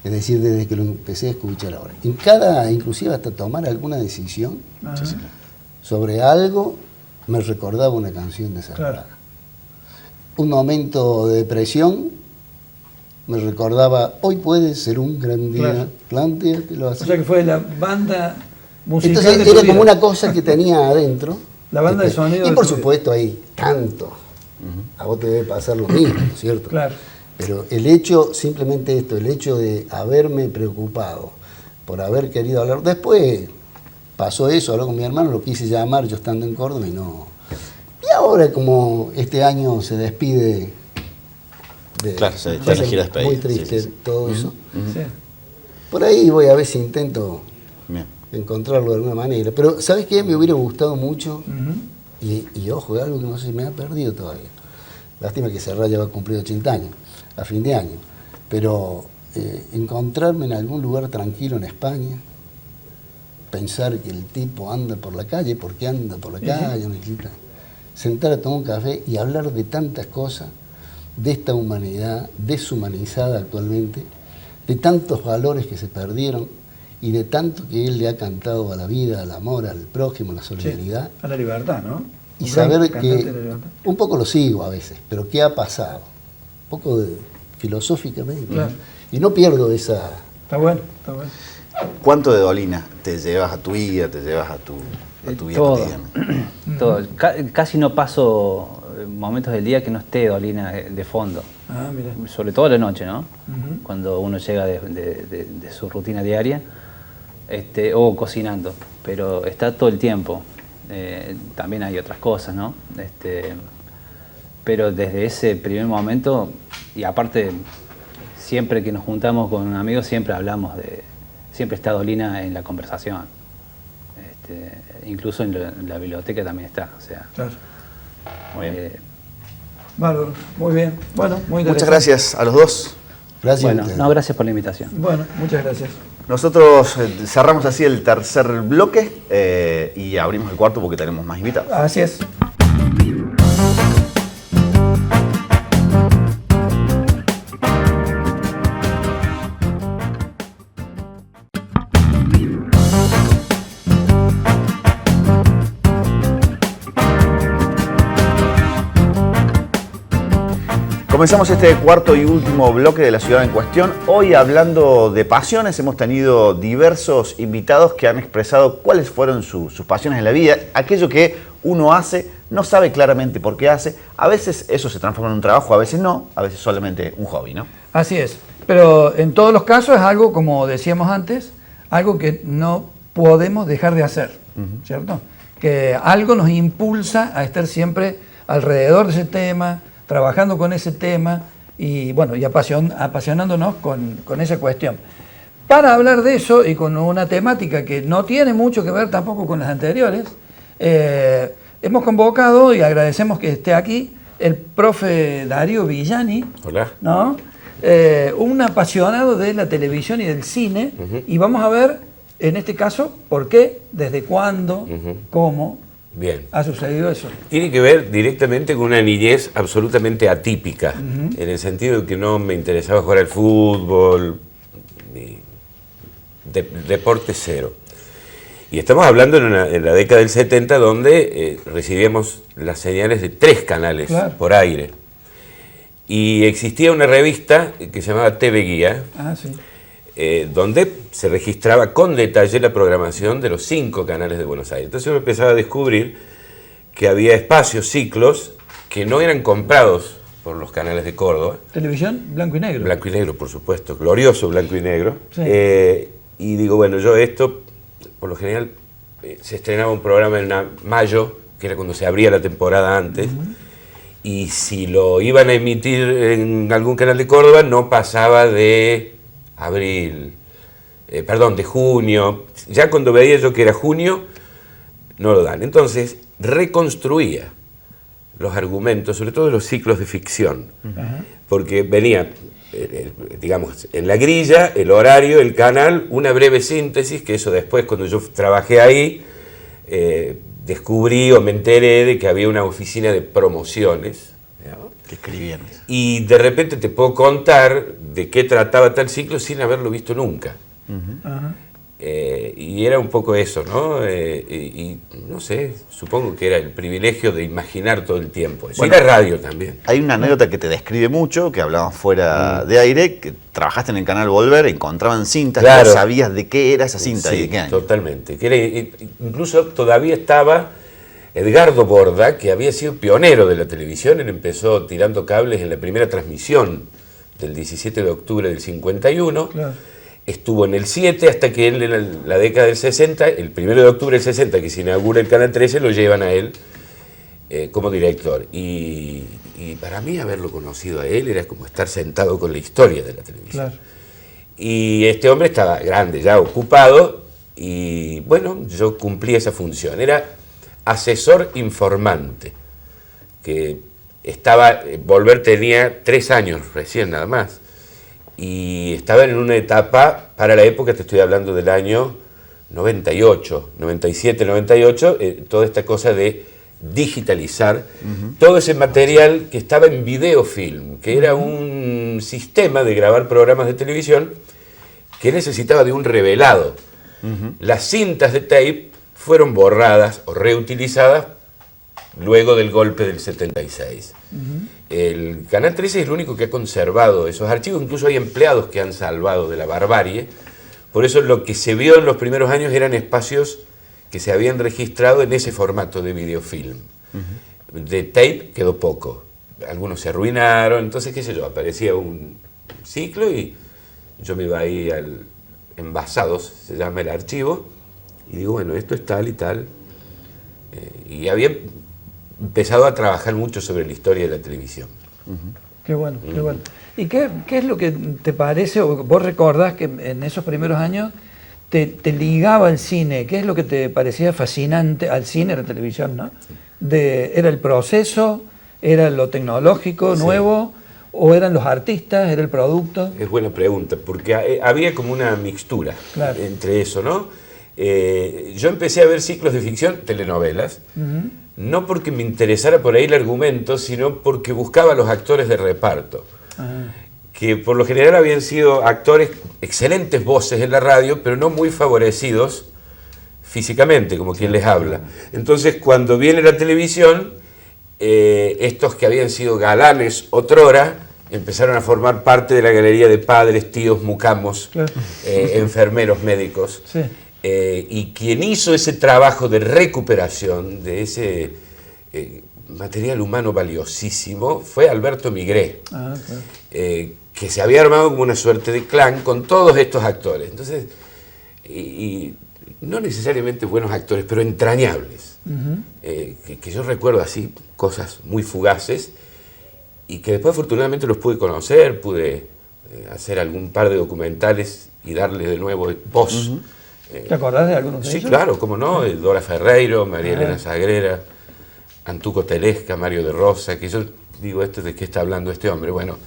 Speaker 7: Es decir, desde que lo empecé a escuchar ahora. Inclusive hasta tomar alguna decisión sobre algo, me recordaba una canción de Serrat. Claro. Un momento de depresión, me recordaba, hoy puede ser un gran día, plantéatelo así.
Speaker 2: O sea que fue la banda musical.
Speaker 7: Entonces era como una cosa que tenía adentro.
Speaker 2: La banda de sonido.
Speaker 7: Y por supuesto hay canto. A vos te debe pasar lo mismo, ¿cierto?
Speaker 2: Claro.
Speaker 7: Pero el hecho, simplemente esto, el hecho de haberme preocupado por haber querido hablar. Después pasó eso, habló con mi hermano, lo quise llamar yo estando en Córdoba y no. Y ahora como este año se despide
Speaker 1: claro, se la gira despedida.
Speaker 7: Muy triste todo eso.
Speaker 2: Sí.
Speaker 7: Por ahí voy a ver si intento encontrarlo de alguna manera. Pero ¿sabes qué? Me hubiera gustado mucho y ojo, es algo que no se me ha perdido todavía. Lástima que Serrat ya va a cumplir 80 años, a fin de año. Pero encontrarme en algún lugar tranquilo en España, pensar que el tipo anda por la calle, porque anda por la calle, necesita sentar a tomar un café y hablar de tantas cosas, de esta humanidad deshumanizada actualmente, de tantos valores que se perdieron y de tanto que él le ha cantado a la vida, al amor, al prójimo, a la solidaridad.
Speaker 2: A la libertad, ¿no?
Speaker 7: Y saber que, un poco lo sigo a veces, pero ¿qué ha pasado? Un poco filosóficamente.
Speaker 2: Claro.
Speaker 7: Y no pierdo esa...
Speaker 2: Está bueno, está bueno.
Speaker 1: ¿Cuánto de Dolina te llevas a tu vida, te llevas a tu vida cotidiana?
Speaker 6: Todo. Casi no paso momentos del día que no esté Dolina de fondo.
Speaker 2: Ah, mira.
Speaker 6: Sobre todo a la noche, ¿no? Cuando uno llega de su rutina diaria, o cocinando, pero está todo el tiempo. También hay otras cosas, ¿no? Pero desde ese primer momento, y aparte siempre que nos juntamos con amigos, siempre hablamos siempre está Dolina en la conversación. Incluso en la biblioteca también está. O sea,
Speaker 2: Claro.
Speaker 1: Muy bien.
Speaker 2: Bárbaro, muy bien. Bueno, muy interesante.
Speaker 1: Muchas gracias a los dos.
Speaker 7: Gracias. a
Speaker 6: bueno,
Speaker 7: ustedes.
Speaker 6: no, gracias por la invitación.
Speaker 2: Bueno, muchas gracias.
Speaker 1: Nosotros cerramos así el tercer bloque y abrimos el cuarto porque tenemos más invitados.
Speaker 2: Así es.
Speaker 1: Comenzamos este cuarto y último bloque de La Ciudad en Cuestión. Hoy, hablando de pasiones, hemos tenido diversos invitados que han expresado cuáles fueron sus pasiones en la vida. Aquello que uno hace, no sabe claramente por qué hace. A veces eso se transforma en un trabajo, a veces no, a veces solamente un hobby, ¿no?
Speaker 2: Así es. Pero en todos los casos es algo, como decíamos antes, algo que no podemos dejar de hacer, ¿cierto? Que algo nos impulsa a estar siempre alrededor de ese tema, trabajando con ese tema y bueno, y apasionándonos con esa cuestión. Para hablar de eso y con una temática que no tiene mucho que ver tampoco con las anteriores, hemos convocado y agradecemos que esté aquí el profe Darío Villani.
Speaker 8: Hola.
Speaker 2: ¿No? Un apasionado de la televisión y del cine, y vamos a ver en este caso por qué, desde cuándo, cómo
Speaker 8: Bien.
Speaker 2: ha sucedido eso.
Speaker 8: Tiene que ver directamente con una niñez absolutamente atípica, en el sentido de que no me interesaba jugar al fútbol, ni deporte cero. Y estamos hablando en la década del 70, donde recibíamos las señales de 3 canales por aire. Y existía una revista que se llamaba TV Guía, donde se registraba con detalle la programación de los 5 canales de Buenos Aires. Entonces uno empezaba a descubrir que había espacios, ciclos, que no eran comprados por los canales de Córdoba.
Speaker 2: Televisión blanco y negro.
Speaker 8: Blanco y negro, por supuesto, glorioso blanco y negro.
Speaker 2: Sí.
Speaker 8: Y digo, bueno, yo esto, por lo general, se estrenaba un programa en mayo, que era cuando se abría la temporada antes, y si lo iban a emitir en algún canal de Córdoba, no pasaba de de junio. Ya cuando veía yo que era junio, no lo dan. Entonces, reconstruía los argumentos, sobre todo los ciclos de ficción, porque venía, digamos, en la grilla, el horario, el canal, una breve síntesis, que eso después, cuando yo trabajé ahí, descubrí o me enteré de que había una oficina de promociones, ¿no?
Speaker 1: Que escribían.
Speaker 8: Y de repente te puedo contar de qué trataba tal ciclo sin haberlo visto nunca. Y era un poco eso, ¿no? Y no sé, supongo que era el privilegio de imaginar todo el tiempo. Eso.
Speaker 1: Bueno,
Speaker 8: era radio también.
Speaker 1: Hay una anécdota que te describe mucho, que hablábamos fuera de aire, que trabajaste en el canal Volver, encontraban cintas,
Speaker 8: Claro.
Speaker 1: y no sabías de qué era esa cinta y de qué año.
Speaker 8: Totalmente. Que era, incluso todavía estaba Edgardo Borda, que había sido pionero de la televisión. Él empezó tirando cables en la primera transmisión del 17 de octubre del 51.
Speaker 2: Claro.
Speaker 8: Estuvo en el 7 hasta que él, en la década del 60, el 1 de octubre del 60, que se inaugura el Canal 13, lo llevan a él como director. Y para mí haberlo conocido a él era como estar sentado con la historia de la televisión.
Speaker 2: Claro.
Speaker 8: Y este hombre estaba grande, ya ocupado, y bueno, yo cumplí esa función. Era asesor informante, que estaba, Volver tenía 3 años recién nada más. Y estaba en una etapa, para la época, te estoy hablando del año 98, 97, 98, toda esta cosa de digitalizar todo ese material que estaba en videofilm, que era un sistema de grabar programas de televisión que necesitaba de un revelado. Las cintas de tape fueron borradas o reutilizadas luego del golpe del 76. El Canal 13 es el único que ha conservado esos archivos, incluso hay empleados que han salvado de la barbarie. Por eso lo que se vio en los primeros años eran espacios que se habían registrado en ese formato de videofilm. De tape quedó poco, algunos se arruinaron, entonces qué sé yo, aparecía un ciclo y yo me iba ahí al Envasados, se llama el archivo, y digo, bueno, esto es tal y tal. Y había empezado a trabajar mucho sobre la historia de la televisión.
Speaker 2: Qué bueno, qué bueno. ¿Y qué es lo que te parece, o vos recordás que en esos primeros años te ligaba al cine? ¿Qué es lo que te parecía fascinante al cine, a la televisión, ¿no? ¿Era el proceso? ¿Era lo tecnológico, nuevo? ¿O eran los artistas? ¿Era el producto?
Speaker 8: Es buena pregunta, porque había como una mixtura entre eso, ¿no? Yo empecé a ver ciclos de ficción, telenovelas, no porque me interesara por ahí el argumento, sino porque buscaba a los actores de reparto, que por lo general habían sido actores, excelentes voces en la radio, pero no muy favorecidos físicamente, como quien les habla. Entonces, cuando viene la televisión, estos que habían sido galanes otrora, empezaron a formar parte de la galería de padres, tíos, mucamos, enfermeros, médicos.
Speaker 2: Sí.
Speaker 8: Y quien hizo ese trabajo de recuperación de ese material humano valiosísimo fue Alberto Migré, que se había armado como una suerte de clan con todos estos actores. Entonces, y no necesariamente buenos actores, pero entrañables, que yo recuerdo así, cosas muy fugaces, y que después afortunadamente los pude conocer, pude hacer algún par de documentales y darle de nuevo voz.
Speaker 2: ¿Te acordás de algunos de ellos?
Speaker 8: Sí, claro, cómo no, Dora Ferreiro, María Elena Sagrera, Antuco Telesca, Mario de Rosa, que yo digo, ¿de qué está hablando este hombre? Bueno,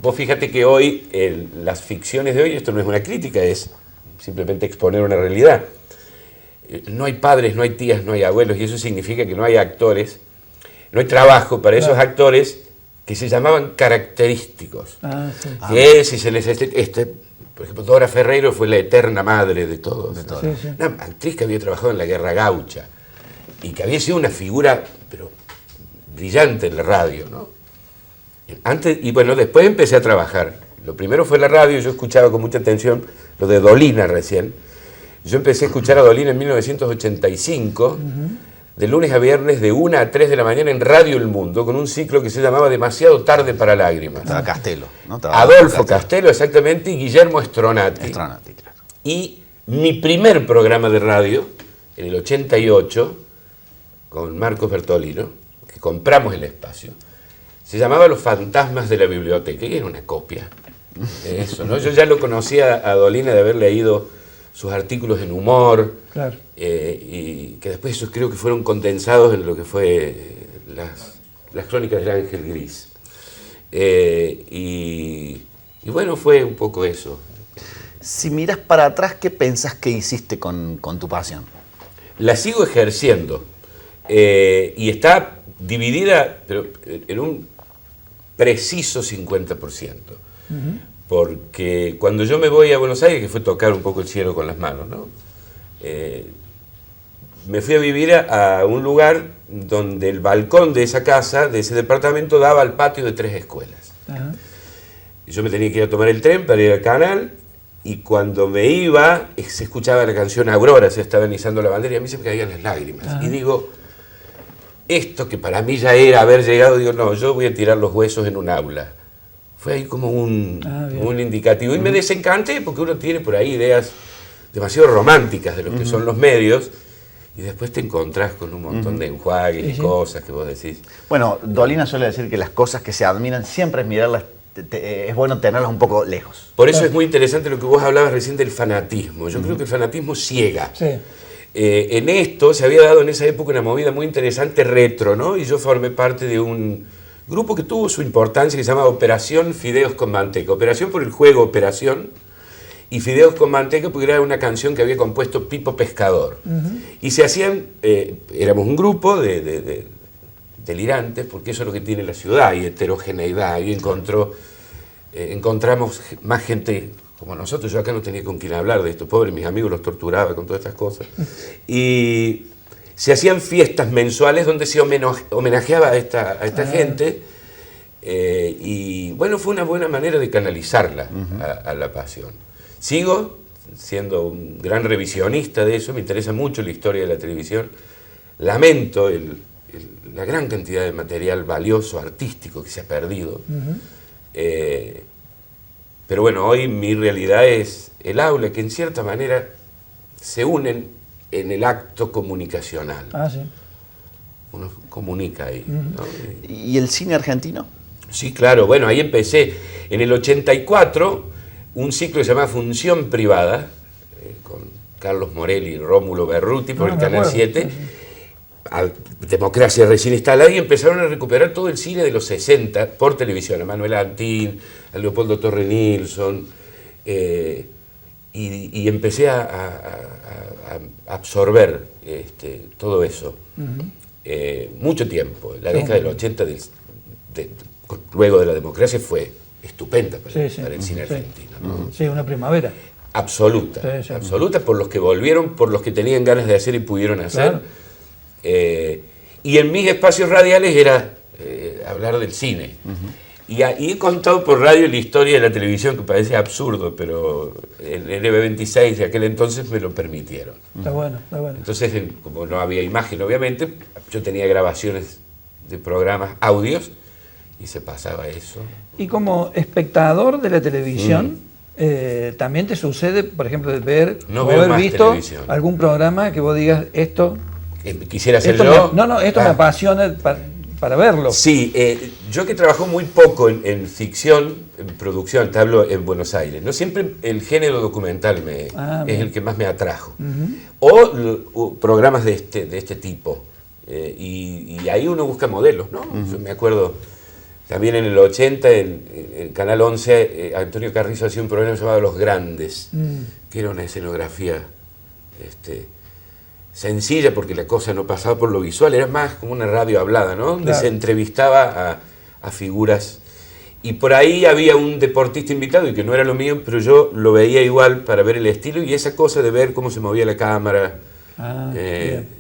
Speaker 8: vos fíjate que hoy, las ficciones de hoy, esto no es una crítica, es simplemente exponer una realidad. No hay padres, no hay tías, no hay abuelos, y eso significa que no hay actores, no hay trabajo para esos actores que se llamaban característicos. Que si se les... por ejemplo, Dora Ferreiro fue la eterna madre de todos. Una actriz que había trabajado en la Guerra Gaucha y que había sido una figura, pero brillante en la radio, ¿no? Y bueno, después empecé a trabajar. Lo primero fue la radio, yo escuchaba con mucha atención lo de Dolina recién. Yo empecé a escuchar a Dolina en 1985, de lunes a viernes, de 1 a 3 de la mañana en Radio El Mundo, con un ciclo que se llamaba Demasiado tarde para lágrimas.
Speaker 1: Estaba Castelo, ¿no?
Speaker 8: Adolfo Castelo, exactamente, y Guillermo Stronati.
Speaker 1: Claro.
Speaker 8: Y mi primer programa de radio, en el 88, con Marcos Bertolino, que compramos el espacio, se llamaba Los Fantasmas de la Biblioteca, y era una copia de eso, ¿no? Yo ya lo conocía a Dolina de haber leído sus artículos en Humor, y que después esos creo que fueron condensados en lo que fue las crónicas del Ángel Gris. Y bueno, fue un poco eso.
Speaker 1: Si miras para atrás, ¿qué pensás que hiciste con tu pasión?
Speaker 8: La sigo ejerciendo, y está dividida pero en un preciso 50%. Porque cuando yo me voy a Buenos Aires, que fue tocar un poco el cielo con las manos, ¿no? Me fui a vivir a un lugar donde el balcón de esa casa, de ese departamento, daba al patio de 3 escuelas. Yo me tenía que ir a tomar el tren para ir al canal, y cuando me iba, se escuchaba la canción Aurora, se estaba izando la bandera, y a mí se me caían las lágrimas. Y digo, esto que para mí ya era haber llegado, digo, no, yo voy a tirar los huesos en un aula. Fue ahí como un indicativo. Y me desencanté porque uno tiene por ahí ideas demasiado románticas de lo que son los medios, y después te encontrás con un montón de enjuagues y cosas que vos decís.
Speaker 1: Bueno, Dolina suele decir que las cosas que se admiran siempre es mirarlas, es bueno tenerlas un poco lejos.
Speaker 8: Por eso es muy interesante lo que vos hablabas recién del fanatismo. Yo creo que el fanatismo ciega. En esto se había dado en esa época una movida muy interesante retro, ¿no? Y yo formé parte de un grupo que tuvo su importancia, que se llama Operación Fideos con Manteca. Operación por el juego Operación, y Fideos con Manteca porque era una canción que había compuesto Pipo Pescador. Y se hacían, éramos un grupo de delirantes, porque eso es lo que tiene la ciudad, y heterogeneidad. Y encontramos más gente como nosotros. Yo acá no tenía con quién hablar de esto, pobres mis amigos, los torturaba con todas estas cosas. Y se hacían fiestas mensuales donde se homenajeaba a esta gente, y bueno, fue una buena manera de canalizarla a la pasión. Sigo siendo un gran revisionista de eso, me interesa mucho la historia de la televisión, lamento la gran cantidad de material valioso, artístico que se ha perdido, pero bueno, hoy mi realidad es el aula, que en cierta manera se unen en el acto comunicacional. Uno comunica ahí, ¿no?
Speaker 1: ¿Y el cine argentino?
Speaker 8: Sí, claro, bueno, ahí empecé. En el 84, un ciclo que se llama Función Privada, con Carlos Morelli y Rómulo Berruti por el Canal 7, Democracia recién instalada, y empezaron a recuperar todo el cine de los 60 por televisión, a Manuel Antín, a Leopoldo Torre Nilsson, y empecé a absorber todo eso. Mucho tiempo, la década del 80, luego de la democracia, fue estupenda para el cine argentino, ¿no?
Speaker 2: Sí, una primavera.
Speaker 8: Absoluta,
Speaker 2: Sí.
Speaker 8: absoluta, por los que volvieron, por los que tenían ganas de hacer y pudieron hacer.
Speaker 2: Claro.
Speaker 8: Y en mis espacios radiales era hablar del cine. Y he contado por radio la historia de la televisión, que parece absurdo, pero el NB26 de aquel entonces me lo permitieron.
Speaker 2: Está bueno, está bueno.
Speaker 8: Entonces, como no había imagen, obviamente, yo tenía grabaciones de programas, audios, y se pasaba eso.
Speaker 2: Y como espectador de la televisión, también te sucede, por ejemplo, de ver
Speaker 8: No
Speaker 2: o
Speaker 8: veo
Speaker 2: haber
Speaker 8: más
Speaker 2: visto
Speaker 8: televisión.
Speaker 2: algún programa que vos digas, esto
Speaker 8: Quisiera hacer
Speaker 2: esto
Speaker 8: yo.
Speaker 2: esto me apasiona para verlo.
Speaker 8: Sí, yo que trabajo muy poco en ficción, en producción, te hablo en Buenos Aires, no siempre el género documental es el que más me atrajo. O programas de este tipo. Y ahí uno busca modelos, ¿no? Yo me acuerdo, también en el 80, en Canal 11, Antonio Carrizo hacía un programa llamado Los Grandes, que era una escenografía sencilla, porque la cosa no pasaba por lo visual, era más como una radio hablada, ¿no? Donde se entrevistaba a figuras. Y por ahí había un deportista invitado, y que no era lo mío, pero yo lo veía igual para ver el estilo, y esa cosa de ver cómo se movía la cámara,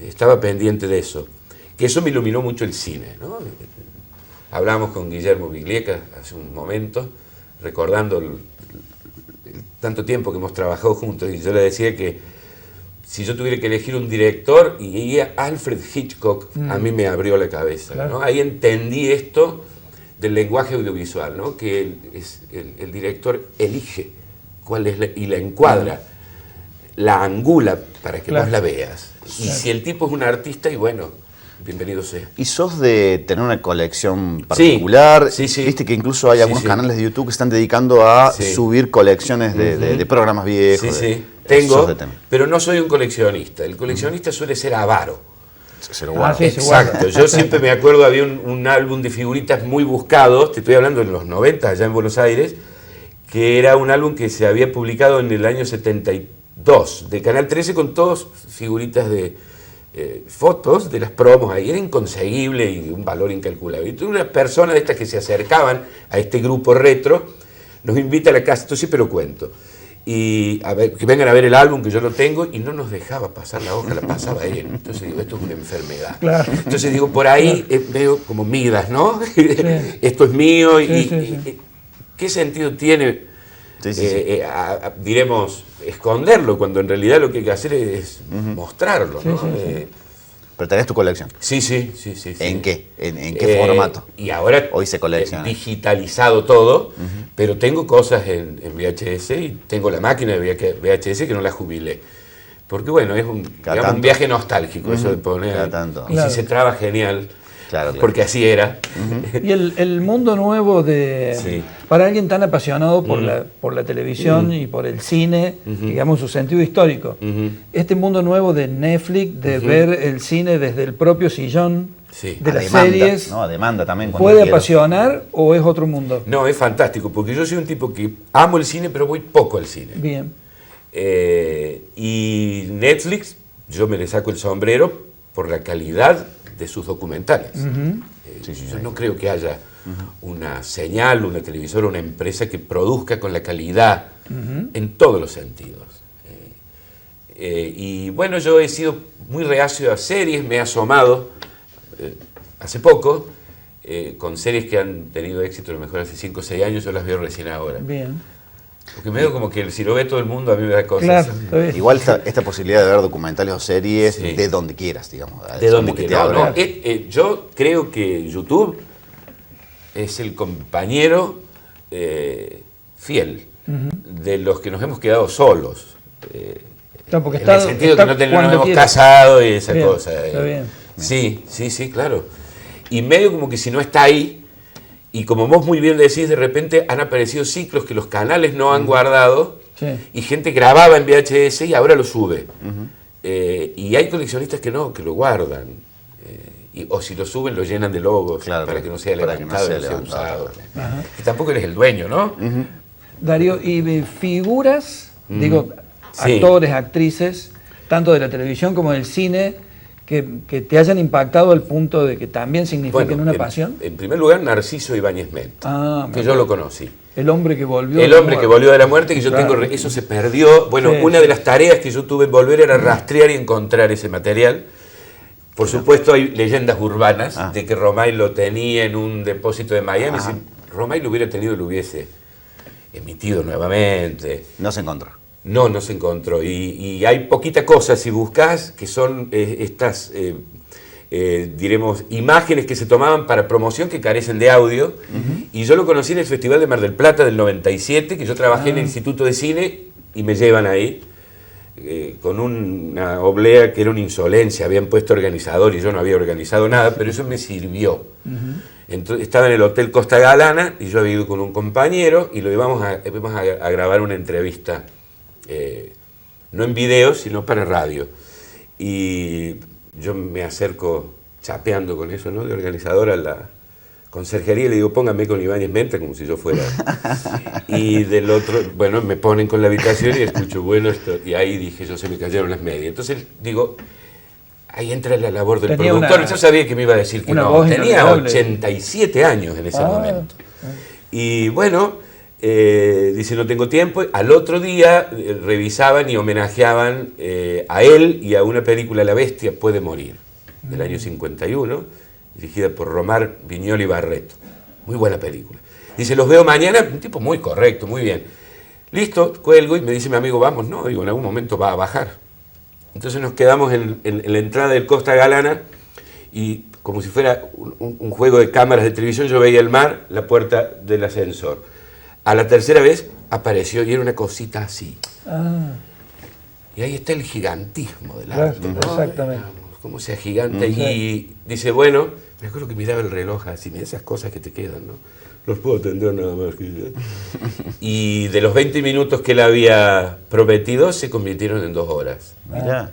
Speaker 8: estaba pendiente de eso. Que eso me iluminó mucho el cine, ¿no? Hablamos con Guillermo Biglieca hace un momento, recordando el tanto tiempo que hemos trabajado juntos, y yo le decía que si yo tuviera que elegir un director, y Alfred Hitchcock a mí me abrió la cabeza,
Speaker 2: Claro.
Speaker 8: ¿no? Ahí entendí esto del lenguaje audiovisual, ¿no? Que el director elige cuál es y la encuadra, la angula para que vos la veas. Y si el tipo es un artista, y bueno, bienvenido sea.
Speaker 1: ¿Y sos de tener una colección particular?
Speaker 8: Sí.
Speaker 1: Viste que incluso hay algunos canales de YouTube que están dedicando a subir colecciones de programas viejos.
Speaker 8: Sí. Tengo, pero no soy un coleccionista. El coleccionista suele ser avaro.
Speaker 1: Se lo guarda.
Speaker 8: Exacto. Yo siempre me acuerdo, había un álbum de figuritas muy buscados, te estoy hablando en los 90, allá en Buenos Aires, que era un álbum que se había publicado en el año 72, de Canal 13, con todas figuritas de fotos de las promos. Ahí era inconseguible y de un valor incalculable. Y tú, una persona de estas que se acercaban a este grupo retro, nos invita a la casa, esto siempre lo cuento, y a ver, que vengan a ver el álbum, que yo lo tengo, y no nos dejaba pasar la hoja, la pasaba él. Entonces digo, esto es una enfermedad.
Speaker 2: Claro.
Speaker 8: Entonces digo, por ahí veo como Midas, ¿no? Esto es mío, y ¿qué sentido tiene, diremos, esconderlo, cuando en realidad lo que hay que hacer es mostrarlo, ¿no?
Speaker 1: Pero tenés tu colección.
Speaker 8: Sí.
Speaker 1: ¿En qué? ¿En qué formato?
Speaker 8: Y ahora
Speaker 1: hoy se colecciona.
Speaker 8: Digitalizado todo, pero tengo cosas en VHS, y tengo la máquina de VHS que no la jubilé. Porque bueno, es un viaje nostálgico, eso de poner. Y si se traba, genial. Claro. Porque así era.
Speaker 2: Y el mundo nuevo para alguien tan apasionado por la televisión y por el cine, digamos, su sentido histórico, este mundo nuevo de Netflix, de ver el cine desde el propio sillón de las series,
Speaker 1: ¿no? A demanda también.
Speaker 2: ¿puede apasionar o es otro mundo?
Speaker 8: No, es fantástico, porque yo soy un tipo que amo el cine, pero voy poco al cine.
Speaker 2: Bien.
Speaker 8: Y Netflix, yo me le saco el sombrero por la calidad de sus documentales. Yo no creo que haya una señal, una televisora, una empresa que produzca con la calidad en todos los sentidos. Y bueno, yo he sido muy reacio a series, me he asomado hace poco con series que han tenido éxito, a lo mejor hace 5 o 6 años, yo las veo recién ahora.
Speaker 2: Bien.
Speaker 8: Porque me veo como que si lo ve todo el mundo, a mí me da cosas.
Speaker 2: Claro,
Speaker 1: igual esta posibilidad de ver documentales o series de donde quieras, digamos.
Speaker 8: De donde quieras. Yo creo que YouTube es el compañero fiel de los que nos hemos quedado solos.
Speaker 2: Porque
Speaker 8: en el sentido que no nos hemos casado y esa cosa.
Speaker 2: Está bien.
Speaker 8: Sí, claro. Y medio como que si no está ahí, Y como vos muy bien decís, de repente han aparecido ciclos que los canales no han guardado,
Speaker 2: Sí.
Speaker 8: y gente grababa en VHS y ahora lo sube. Y hay coleccionistas que no, que lo guardan. O si lo suben, lo llenan de logos,
Speaker 1: Claro,
Speaker 8: para que no sea
Speaker 1: para que no
Speaker 8: levantado,
Speaker 1: sea
Speaker 8: no sea
Speaker 1: levantado.
Speaker 8: usado. Y tampoco eres el dueño, ¿no?
Speaker 2: Darío, y figuras, digo,
Speaker 8: Sí.
Speaker 2: actores, actrices, tanto de la televisión como del cine, que te hayan impactado al punto de que también signifiquen una pasión.
Speaker 8: En primer lugar, Narciso Ibáñez Menta, que yo lo conocí.
Speaker 2: El hombre que volvió.
Speaker 8: El
Speaker 2: de la
Speaker 8: hombre que
Speaker 2: muerte.
Speaker 8: volvió de la muerte, que yo
Speaker 2: Claro.
Speaker 8: tengo, eso se perdió. Bueno,
Speaker 2: Sí,
Speaker 8: una
Speaker 2: sí.
Speaker 8: de las tareas que yo tuve en volver era rastrear y encontrar ese material. Por supuesto, hay leyendas urbanas de que Romay lo tenía en un depósito de Miami. Si Romay lo hubiera tenido, lo hubiese emitido nuevamente.
Speaker 1: No se encontró.
Speaker 8: No se encontró. Y hay poquita cosa, si buscas, que son estas, diremos, imágenes que se tomaban para promoción que carecen de audio. Y yo lo conocí en el Festival de Mar del Plata del 97, que yo trabajé en el Instituto de Cine y me llevan ahí. Con una oblea que era una insolencia, habían puesto organizador y yo no había organizado nada, pero eso me sirvió. Entonces, estaba en el Hotel Costa Galana y yo había ido con un compañero y lo íbamos a grabar una entrevista, no en video, sino para radio. Y yo me acerco chapeando con eso, ¿no? De organizador a la conserjería y le digo, póngame con Ibáñez Menta, como si yo fuera. Y del otro, bueno, me ponen con la habitación y escucho, bueno, esto, y ahí dije, yo se me cayeron las medias. Entonces digo, ahí entra la labor del
Speaker 2: Tenía
Speaker 8: productor.
Speaker 2: una-
Speaker 8: Yo sabía que me iba a decir que
Speaker 2: una
Speaker 8: no.
Speaker 2: voz
Speaker 8: Tenía
Speaker 2: inolvidable.
Speaker 8: 87 años en ese momento. Y bueno, dice, no tengo tiempo. Al otro día revisaban y homenajeaban a él y a una película, La Bestia puede morir, del año 51, dirigida por Romar Viñoli Barreto. Muy buena película. Dice, los veo mañana, un tipo muy correcto, muy bien. Listo, cuelgo y me dice mi amigo, vamos, no, digo, en algún momento va a bajar. Entonces nos quedamos en la entrada del Costa Galana y como si fuera un juego de cámaras de televisión, yo veía el mar, la puerta del ascensor. A la tercera vez apareció y era una cosita así. Y ahí está el gigantismo del
Speaker 2: Claro,
Speaker 8: arte, ¿no?
Speaker 2: exactamente.
Speaker 8: Como sea gigante. Y dice, bueno, me acuerdo que miraba el reloj así, mira esas cosas que te quedan, ¿no? Los puedo atender nada más que... Y de los 20 minutos que él había prometido, se convirtieron en 2 horas.
Speaker 1: Mirá.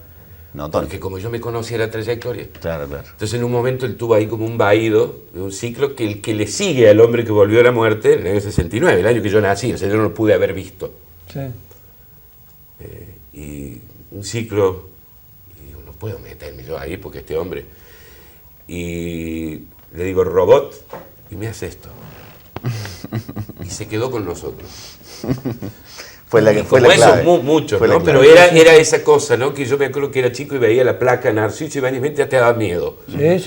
Speaker 1: Notón.
Speaker 8: Porque como yo me conocía la trayectoria.
Speaker 1: Claro, claro.
Speaker 8: Entonces en un momento él tuvo ahí como un vaído de un ciclo que el que le sigue al hombre que volvió a la muerte en el año 69, el año que yo nací, o sea, yo no lo pude haber visto.
Speaker 2: Sí.
Speaker 8: Y un ciclo, y digo, no puedo meterme yo ahí porque este hombre... Y le digo, robot, y me hace esto. Y se quedó con nosotros.
Speaker 1: Fue la
Speaker 8: Y
Speaker 1: fue
Speaker 8: como
Speaker 1: la
Speaker 8: eso,
Speaker 1: clave.
Speaker 8: muchos,
Speaker 1: Fue la
Speaker 8: ¿no?
Speaker 1: clave.
Speaker 8: Pero era esa cosa, ¿no? Que yo me acuerdo que era chico y veía la placa Narciso Ibáñez Menta, te daba miedo.
Speaker 2: Sí.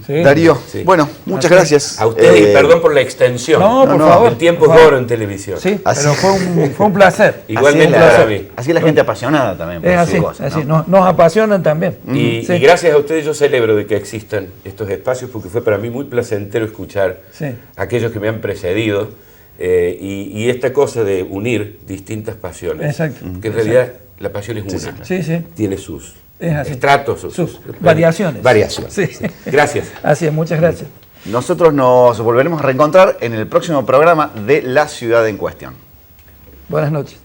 Speaker 2: Sí.
Speaker 1: Darío,
Speaker 8: Sí.
Speaker 1: bueno, muchas gracias.
Speaker 8: A ustedes, y perdón por la extensión.
Speaker 2: No, por favor.
Speaker 8: El tiempo es
Speaker 2: Por favor.
Speaker 8: oro en televisión.
Speaker 2: Sí,
Speaker 1: Así-
Speaker 2: pero fue un placer.
Speaker 8: Igualmente
Speaker 1: así es
Speaker 8: para
Speaker 1: la,
Speaker 8: mí.
Speaker 1: así es la gente apasionada también por
Speaker 2: Es
Speaker 1: sus
Speaker 2: así,
Speaker 1: cosas,
Speaker 2: así.
Speaker 1: ¿no?
Speaker 2: Nos apasionan también.
Speaker 8: Y
Speaker 2: Sí.
Speaker 8: gracias a ustedes yo celebro de que existan estos espacios porque fue para mí muy placentero escuchar
Speaker 2: Sí.
Speaker 8: a aquellos que me han precedido y esta cosa de unir distintas pasiones.
Speaker 2: Exacto.
Speaker 8: Que en realidad la pasión es una.
Speaker 2: Sí.
Speaker 8: Tiene sus
Speaker 2: Es así.
Speaker 8: estratos,
Speaker 2: Sus variaciones.
Speaker 8: Variaciones.
Speaker 2: Sí.
Speaker 8: Gracias.
Speaker 2: Así es, muchas gracias.
Speaker 1: Nosotros nos volveremos a reencontrar en el próximo programa de La Ciudad en Cuestión.
Speaker 2: Buenas noches.